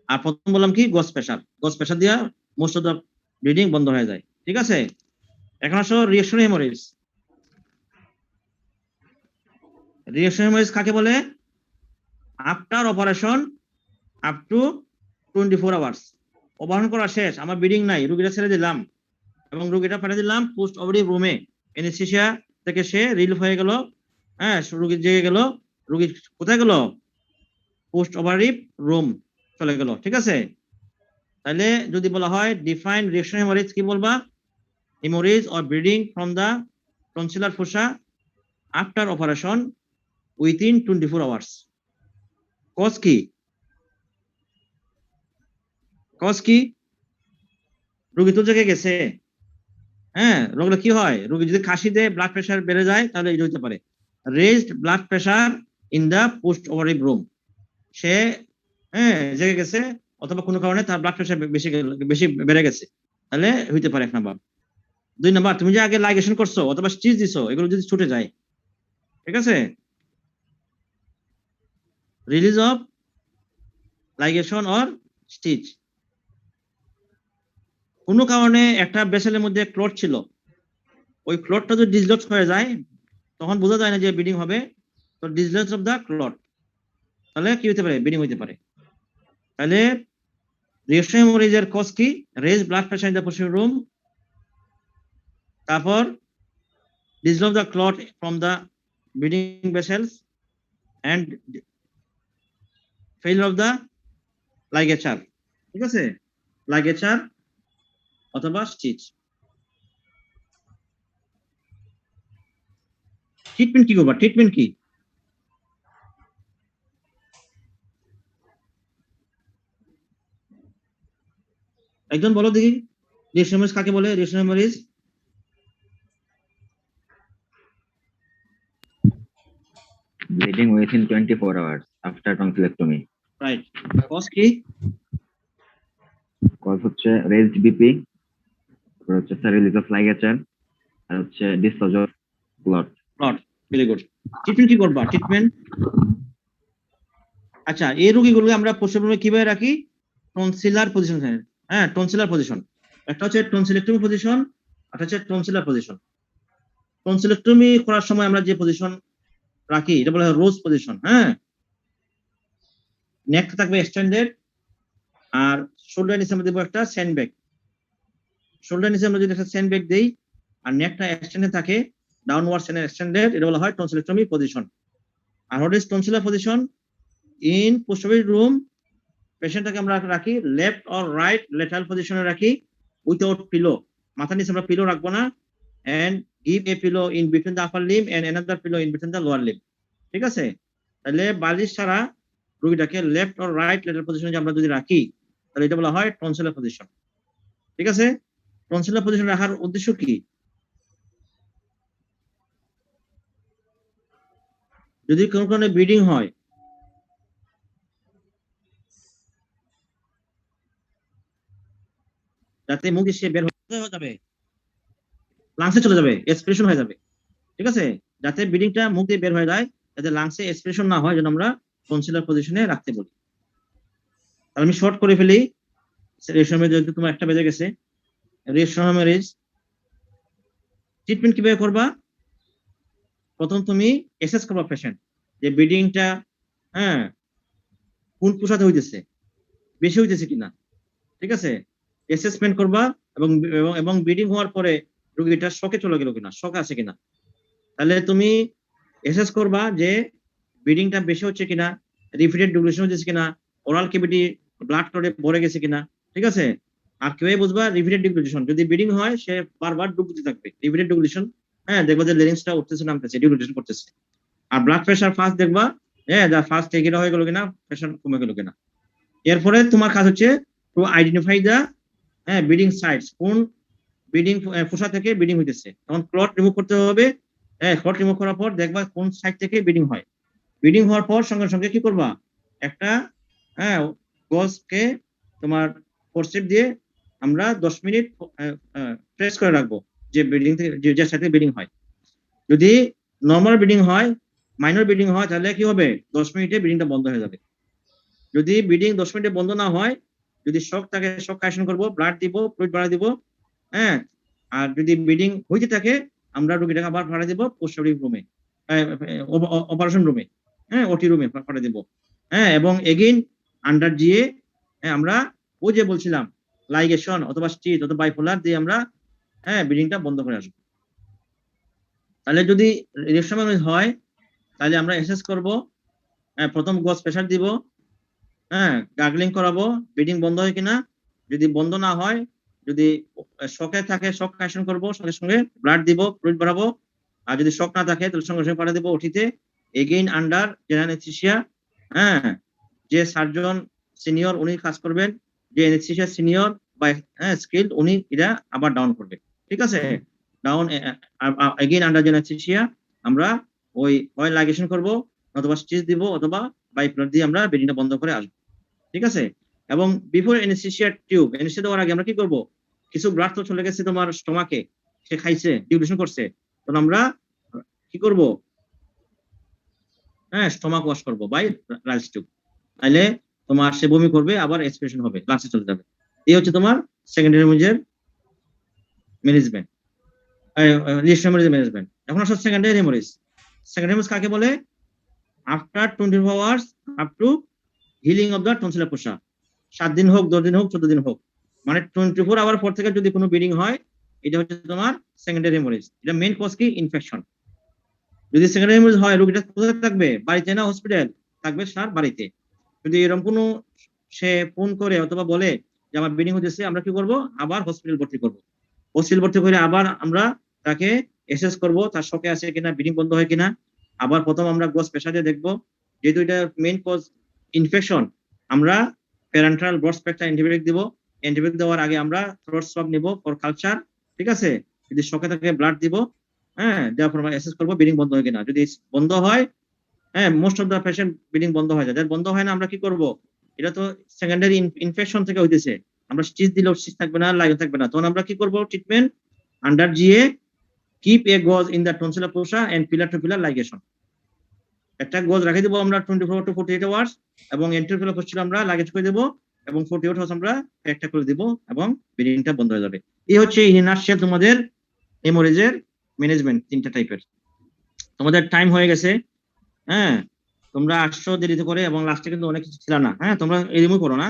আর প্রথম বললাম কি, গজ প্রেসার দিয়া মোস্ট অফ দ্য ব্লিডিং বন্ধ হয়ে যায়। ঠিক আছে, এখন আসো রিঅ্যাকশন হেমোরেজ। রিঅ্যাকশন হেমোরেজ কাকে বলে? After operation up to 24 hours. Operation করা শেষ, আমার ব্লিডিং নাই, রোগীটা ছেড়ে দিলাম এবং রোগীটা পাঠিয়ে দিলাম পোস্ট অপারেটিভ রুমে। অ্যানেস্থেসিয়া থেকে সে রিলিফ হয়ে গেল, হ্যাঁ, রোগী জেগে গেল। রোগী কোথায় গেল? পোস্ট অপারেটিভ রুম চলে গেল। ঠিক আছে, তাহলে যদি বলা হয় ডিফাইন রিঅ্যাকশন হেমোরেজ, কি বলবা? Haemorrhage or bleeding from the tonsillar fossa after operation within 24 hours. Cause কি? রোগী তো জেগে গেছে। হ্যাঁ, রোগটা কি হয়? রোগী যদি কাশি দেয়, ব্লাড প্রেশার বেড়ে যায়, তাহলে এটা হতে পারে raised blood pressure in the post operative room. সে জেগে গেছে অথবা কোনো কারণে তার ব্লাড প্রেশার বেশি বেড়ে গেছে, তাহলে হইতে পারে 1 নাম্বার। 2 নাম্বার, তুমি যে আগে লাইগেশন করছো অথবা স্টিচ দিছো, এগুলো যদি ছুটে যায়, ঠিক আছে, release of ligation or stitch. কোনো কারণে একটা ভেসেলের মধ্যে ক্লট ছিল, ওই ক্লটটা যদি ডিসলজ হয়ে যায় তখন বোঝা যায় না যে ব্লিডিং হবে, তো ডিসলজ অফ দা ক্লট, তাহলে কি হতে পারে? ব্লিডিং হতে পারে। তাহলে রিঅ্যাকশন হেমোরেজের কজ কি? Raised blood pressure in the post room, তারপর dissolve the clot from the bleeding vessels and failure of the ligature. ঠিক আছে, লাইগেচার অথবা স্টিচ। ট্রিটমেন্ট কি করবা? ট্রিটমেন্ট কি? একজন বলো দেখি, রিঅ্যাকশন হেমোরেজ কাকে বলে? Reaction haemorrhage bleeding within 24 hours after tonsillectomy. Right. Cause কি? কজ হচ্ছে রেজড বিপি, হচ্ছে রিলিজ অফ লাইগেচার, আর হচ্ছে discharge of clot. Very good. Treatment কি করবা? ট্রিটমেন্ট, আচ্ছা, এই রোগীগুলোকে আমরা পোস্ট রুমে কিভাবে রাখি? Tonsillar position. হ্যাঁ, টনসিলার পজিশন। একটা হচ্ছে টনসিলেক্টমি পজিশন, একটা হচ্ছে টনসিলার পজিশন। টনসিলেক্টমি করার সময় আমরা যে পজিশন রাখি এটা বলা হয় রোজ পজিশন। হ্যাঁ, নেকটা থাকবে এক্সটেন্ডেড, আর শোল্ডার নিচে আমরা দেবো একটা স্যান্ডব্যাগ। শোল্ডার নিচে আমরা যদি একটা স্যান্ডব্যাগ দেই আর নেকটা এক্সটেন্ডেড থাকে, ডাউনওয়ার্ড এক্সটেন্ডেড, এটা বলা হয় টনসিলেক্টমি পজিশন। আর what is tonsillar position? In post operative room পেশেন্টটাকে আমরা রাখি লেফট অর রাইট লেটারাল পজিশনে রাখি উইথাউট পিলো। মাথার নিচে আমরা পিলো রাখবো না, and give a pillow in between the upper limb and another pillow in between the lower limb. ঠিক আছে, তাহলে বালিশ ছাড়া রোগীটাকে লেফট অর রাইট লেটারাল পজিশনে আমরা যদি রাখি, তাহলে এটা বলা হয় টনসিলার পজিশন। ঠিক আছে, টনসিলার পজিশন রাখার উদ্দেশ্য কি? যদি কোনো কারণে ব্লিডিং হয়, যাতে মুখ দিয়ে বের হয়ে যাবে, লাংসে চলে যাবে, এক্সপ্রেশন হয়ে যাবে। ঠিক আছে, যাতে ব্লিডিংটা মুখ দিয়ে বের হয়ে যায়, যাতে লাংসে এক্সপ্রেশন না হয়, যেন আমরা টনসিলার পজিশনে রাখতে বলি। তাহলে আমি শর্ট করে ফেলি। রিঅ্যাকশন হেমোরেজ যেহেতু তোমার একটা বেজে গেছে, রিঅ্যাকশন হেমোরেজ ট্রিটমেন্ট কিভাবে করবা? প্রথম তুমি অ্যাসেস করবা পেশেন্ট যে ব্লিডিংটা কোন পোষাতে হইতেছে, বেশি হইতেছে কিনা। ঠিক আছে, অ্যাসেসমেন্ট করবা, এবং এবং ব্লিডিং হওয়ার পরে রোগীটা শকে চলে গেল কিনা, শক আছে কিনা। তাহলে তুমি এসেস করবা যে ব্লিডিংটা বেশি হচ্ছে কিনা, রিপিটেড ডিউরেশন হচ্ছে কিনা, ওরাল ক্যাভিটি ব্লাড ক্লটে ভরে গেছে কিনা, ঠিক আছে। আর কিভাবে বুঝবা রিপিটেড ডিউরেশন? যদি ব্লিডিং হয় সে বারবার ডুব দিতে থাকবে, রিপিটেড ডিউরেশন, হ্যাঁ, দেখবা যে লেরিংসটা উঠতেছে নামতেছে, ডিউরেশন করতেছে। আর ব্লাড প্রেশার ফার্স্ট দেখবা, হ্যাঁ, যা ফার্স্ট এগিয়ে হয়ে গেল কিনা, প্রেশার কমে গেল কিনা। এরপরে তোমার কাজ হচ্ছে to identify the bleeding sites, কোন ব্লিডিং ফোসা থেকে ব্লিডিং হইতেছে। তখন ক্লট রিমুভ করতে হবে, হ্যাঁ, ক্লট রিমুভ করার পর দেখবা কোন সাইড থেকে ব্লিডিং হয়। ব্লিডিং হওয়ার পর সঙ্গে সঙ্গে কি করবা, একটা গজকে তোমার ফোর্সেপ দিয়ে আমরা 10 মিনিট প্রেস করে রাখবো যে ব্লিডিং থেকে, যে সাইডে ব্লিডিং হয়। যদি নর্মাল ব্লিডিং হয়, মাইনর ব্লিডিং হয়, তাহলে কি হবে, 10 মিনিটে ব্লিডিংটা বন্ধ হয়ে যাবে। যদি ব্লিডিং 10 মিনিটে বন্ধ না হয়, যদি শক থাকে, শক কারেকশন করবো, ব্লাড দিব, ফ্লুইড বাড়া দিব, হ্যাঁ। আর যদি ব্লিডিং হইতে থাকে, আমরা রোগীটাকে আবার ভাড়া দিব পোস্ট-অপারেটিভ রুমে, অপারেশন রুমে, হ্যাঁ, ওটি রুমে পাঠিয়ে দিব, হ্যাঁ। এবং এগেইন আন্ডার জিএ আমরা ওই যে বলছিলাম লাইগেশন অথবা স্টিচ অথবা বাইপোলার দিয়ে আমরা, হ্যাঁ, ব্লিডিংটা বন্ধ করে আসবো। তাহলে যদি রিলেশন হয়, তাহলে আমরা এসেস করব, প্রথম গজ প্রেশার দিব, হ্যাঁ, গার্গলিং করাবো, ব্লিডিং বন্ধ হয় কিনা। যদি বন্ধ না হয়, যদি শকে থাকে, শক কারেকশন করবো, সঙ্গে সঙ্গে ব্লাড দিব, ফ্লুইড বাড়াবো। আর যদি শক না থাকে, তাহলে সঙ্গে সঙ্গে পাঠিয়ে দেবো ওটিতে, এগেইন আন্ডার জেনারেল অ্যানেস্থেসিয়া, হ্যাঁ। যে সার্জন সিনিয়র উনি কাজ করবেন, যে অ্যানেস্থেসিয়া সিনিয়র বা স্কিলড উনি এটা আবার ডাউন করবে, ঠিক আছে। Down again under general anaesthesia আমরা ওই হয় লাইগেশন করবো, অথবা স্টিচ দিব, অথবা বাইপোলার দিয়ে আমরা ব্লিডিংটা বন্ধ করে আসবো, ঠিক আছে। এবং বিফোর অ্যানেস্থেসিয়া টিউব, অ্যানেস্থেসিয়া দেওয়ার আগে আমরা কি করব, কিছু ব্লাড তো চলে গেছে তোমার স্টোমাকে, সে খাইছে, ডিউরেশন করছে, তখন আমরা কি করব, হ্যাঁ, স্টোমাক ওয়াশ করবো বাই রাইস টিউব। তাহলে তোমার সে বমি করবে, আবার এক্সপ্রেশন হবে, লাঞ্চে চলে যাবে। এই হচ্ছে তোমার সেকেন্ডারি হেমোরেজের ম্যানেজমেন্ট, ম্যানেজমেন্ট। এখন আসলে সেকেন্ডারি হেমোরেজ। সেকেন্ডারি হেমোরেজ কাকে বলে? After 24 hours up to healing of the tonsillar ফোসা, 7 দিন হোক, 10 দিন হোক, 14 দিন হোক, মানে 24 আওয়ার পর থেকে যদি কোনো ব্লিডিং হয়, এটা হচ্ছে তোমার সেকেন্ডারি হেমোরেজ। এটা মেইন কজ কি? ইনফেকশন। যদি সেকেন্ডারি হেমোরেজ হয়, রোগীটা কোথায় থাকবে? বাড়িতে না হসপিটাল থাকবে? স্যার বাড়িতে। যদি এরকম কোনো সে ফোন করে অথবা বলে যে আমার ব্লিডিং হতেছে, আমরা কি করব, আবার হসপিটাল ভর্তি করব। হসপিটাল ভর্তি করে আবার আমরা তাকে এসেস করব, তার শকে আছে কিনা, ব্লিডিং বন্ধ হয় কিনা। আবার প্রথম আমরা গজ প্রেশার দিয়ে দেখবো, যেহেতু এটা মেইন কজ ইনফেকশন, আমরা প্যারেন্টাল ব্রড স্পেকট্রাম অ্যান্টিবায়োটিক দিব। অ্যান্টিবায়োটিক দেওয়ার আগে আমরা থ্রোট সোয়াব নিব ফর কালচার, ঠিক আছে। যদি শকে থাকে ব্লাড দিব, হ্যাঁ, দেওয়ার পর আমরা অ্যাসেস করবো ব্লিডিং বন্ধ হয় কিনা। যদি বন্ধ হয়, হ্যাঁ, most of the patient bleeding বন্ধ হয়ে যায়। বন্ধ হয় না, আমরা কি করব, এটা তো সেকেন্ডারি ইনফেকশন থেকে হইতেছে, আমরা স্টিচ দিলেও স্টিচ থাকবে না, লাগে থাকবে না, তখন আমরা কি করব, treatment under GA, keep a gauze in the tonsillar fossa and pillar to pillar ligation. একটা গজ রেখে দেবো আমরা 24 to 48 আওয়ার্স, এবং এন্টিফিলার ফোসা আমরা লাগেজ করে দেবো, এবং 48 আওয়ার্স আমরা একটা করে দিব, এবং ব্লিডিংটা বন্ধ হয়ে যাবে। এই হচ্ছে ইন নাটশেল তোমাদের হেমোরেজের ম্যানেজমেন্ট, 3টা টাইপের। তোমাদের টাইম হয়ে গেছে, হ্যাঁ, তোমরা আসছো দেরিতে করে, এবং লাস্টে কিন্তু অনেক কিছু ছিল না, হ্যাঁ, তোমরা এরকমই করো না।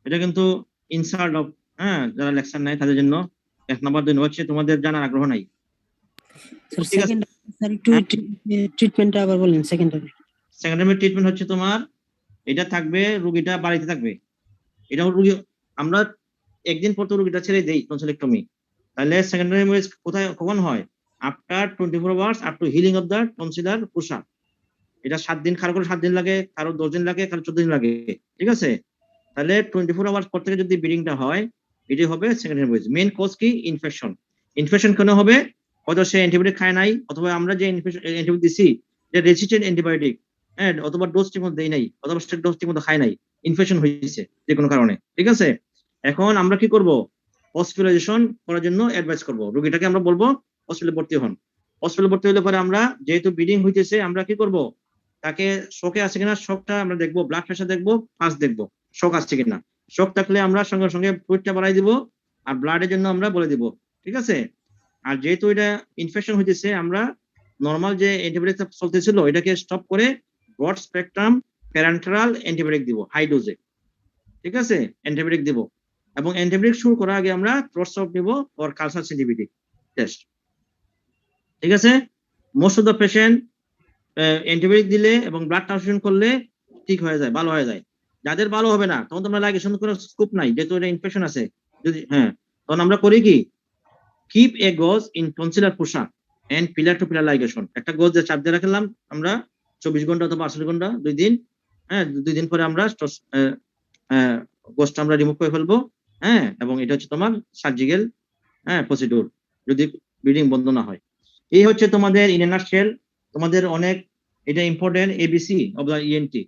এটা কিন্তু ইনসাল্ট অফ, হ্যাঁ, যারা লেকচার নেয় তাদের জন্য 1 নাম্বার 2 হচ্ছে তোমাদের জানার আগ্রহ নাই। স্যার ঠিক আছে, সেকেন্ড, স্যার একটু ট্রিটমেন্টটা আবার বলেন। সেকেন্ডারি ট্রিটমেন্ট হচ্ছে তোমার, এটা থাকবে, রোগীটা বাড়িতে থাকবে, এটা রোগী আমরা একদিন পর তো রোগীটা ছেড়ে দেই টনসিলেক্টমি। তাহলে সেকেন্ডারি হেমোরেজ কোথায় কখন হয়? After 24 hours up to healing of the tonsillar ফোসা। এটা 7 দিন, কারো 7 দিন লাগে, কারো 10 দিন লাগে, কারো 14 দিন লাগে, ঠিক আছে। তাহলে 24 আওয়ার্স পর থেকে যদি ব্লিডিংটা হয়, এটি হবে সেকেন্ডারি হেমোরেজ। মেইন কজ কি? ইনফেকশন। ইনফেকশন কেন হবে? হয়তো সে অ্যান্টিবায়োটিক খায় নাই, অথবা আমরা যে অ্যান্টিবায়োটিক দিছি যে রেজিস্ট্যান্ট অ্যান্টিবায়োটিক, হ্যাঁ, অথবা ডোজ ঠিক মতো দেই নাই, অথবা সে ডোজ ঠিক মতো খায় নাই, ইনফেকশন হয়েছে যে কোনো কারণে, ঠিক আছে। এখন আমরা কি করব? হসপিটালাইজেশন করার জন্য অ্যাডভাইস করব, রোগীটাকে আমরা বলবো হসপিটালে ভর্তি হন। হসপিটালে ভর্তি হলে পরে আমরা, যেহেতু ব্লিডিং হইতেছে, আমরা কি করব, তাকে শকে আছে কিনা শকটা আমরা দেখবো, ব্লাড প্রেশার দেখবো, পালস দেখবো, শক আছে কিনা। শক থাকলে আমরা সঙ্গে সঙ্গে ফ্লুইডটা বাড়াই দিব, আর ব্লাডের জন্য আমরা বলে দিব, ঠিক আছে। আর যেহেতু এটা ইনফেকশন হইতেছে, আমরা নরমাল যে অ্যান্টিবায়োটিক চলতেছিল এটাকে স্টপ করে ব্রড স্পেকট্রাম প্যারেন্টাল অ্যান্টিবায়োটিক দিব হাই ডোজে, ঠিক আছে, অ্যান্টিবায়োটিক দিব। এবং অ্যান্টিবায়োটিক শুরু করার আগে আমরা থ্রোট সোয়াব নিব ফর কালচার সেন্সিটিভিটি টেস্ট। ঠিক আছে, most of the patient antibiotic দিলে এবং ব্লাড ট্রান্সফিউশন করলে ঠিক হয়ে যায়, ভালো হয়ে যায়। যাদের ভালো হবে না তখন তোমরা লাইগেশন করার স্কোপ নাই, যেহেতু এটা ইনফেকশন আছে। যদি তখন আমরা করি কি, keep a gauze in tonsillar fossa and pillar to pillar ligation. একটা গজ দিয়ে চাপ দিয়ে রাখলাম আমরা 24 ঘন্টা অথবা 48 ঘন্টা, 2 দিন। 2 দিন পরে আমরা গজটা আমরা রিমুভ করে ফেলবো। এবং এটা হচ্ছে তোমার সার্জিক্যাল প্রসিডিউর, যদি ব্লিডিং বন্ধ না হয়। এই হচ্ছে তোমাদের ইন এ নাটশেল। তোমাদের অনেক এটা important ABC of the ENT.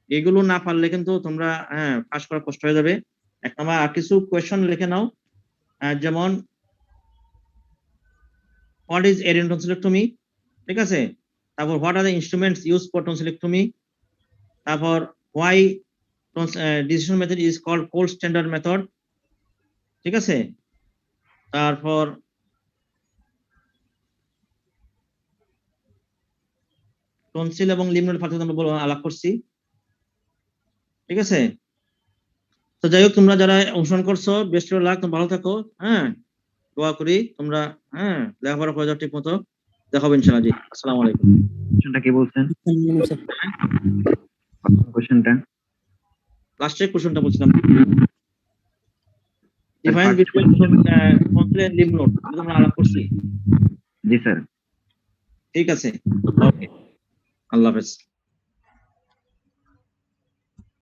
এগুলো না পারলে কিন্তু তোমরা পাস করা কষ্ট হয়ে যাবে। এক নম্বর আর কিছু কোয়েশ্চন লিখে নাও, যেমন হোয়াট ইজ এরিয়ান টনসিলেক্টমি, ঠিক আছে। তারপর what are the instruments use for tonsillectomy. তারপর why dissection method is called cold standard method, ঠিক আছে। তারপর টনসিল এবং লিমনোড পার্থক্য আমরা আলাপ করছি, ঠিক আছে। তো যাই হোক, তোমরা যারা অংশগ্রহণ করছো বেস্ট অফ লাক, তোমরা ভালো থাকো। দোয়া করি তোমরা লেখাপড়া করে যাও ঠিক মতো। দেখাবো ইনশাআল্লাহ। জি, আসসালামু আলাইকুম। কোশ্চেনটা কি বলছেন? কোশ্চেনটা লাস্টের কোশ্চেনটা বলছিলাম, ডিফারেন্স বিটুইন টনসিল এন্ড লিমনোড, তোমরা আলাপ করছি। জি স্যার। ঠিক আছে, ওকে, আল্লাহ হাফেজ।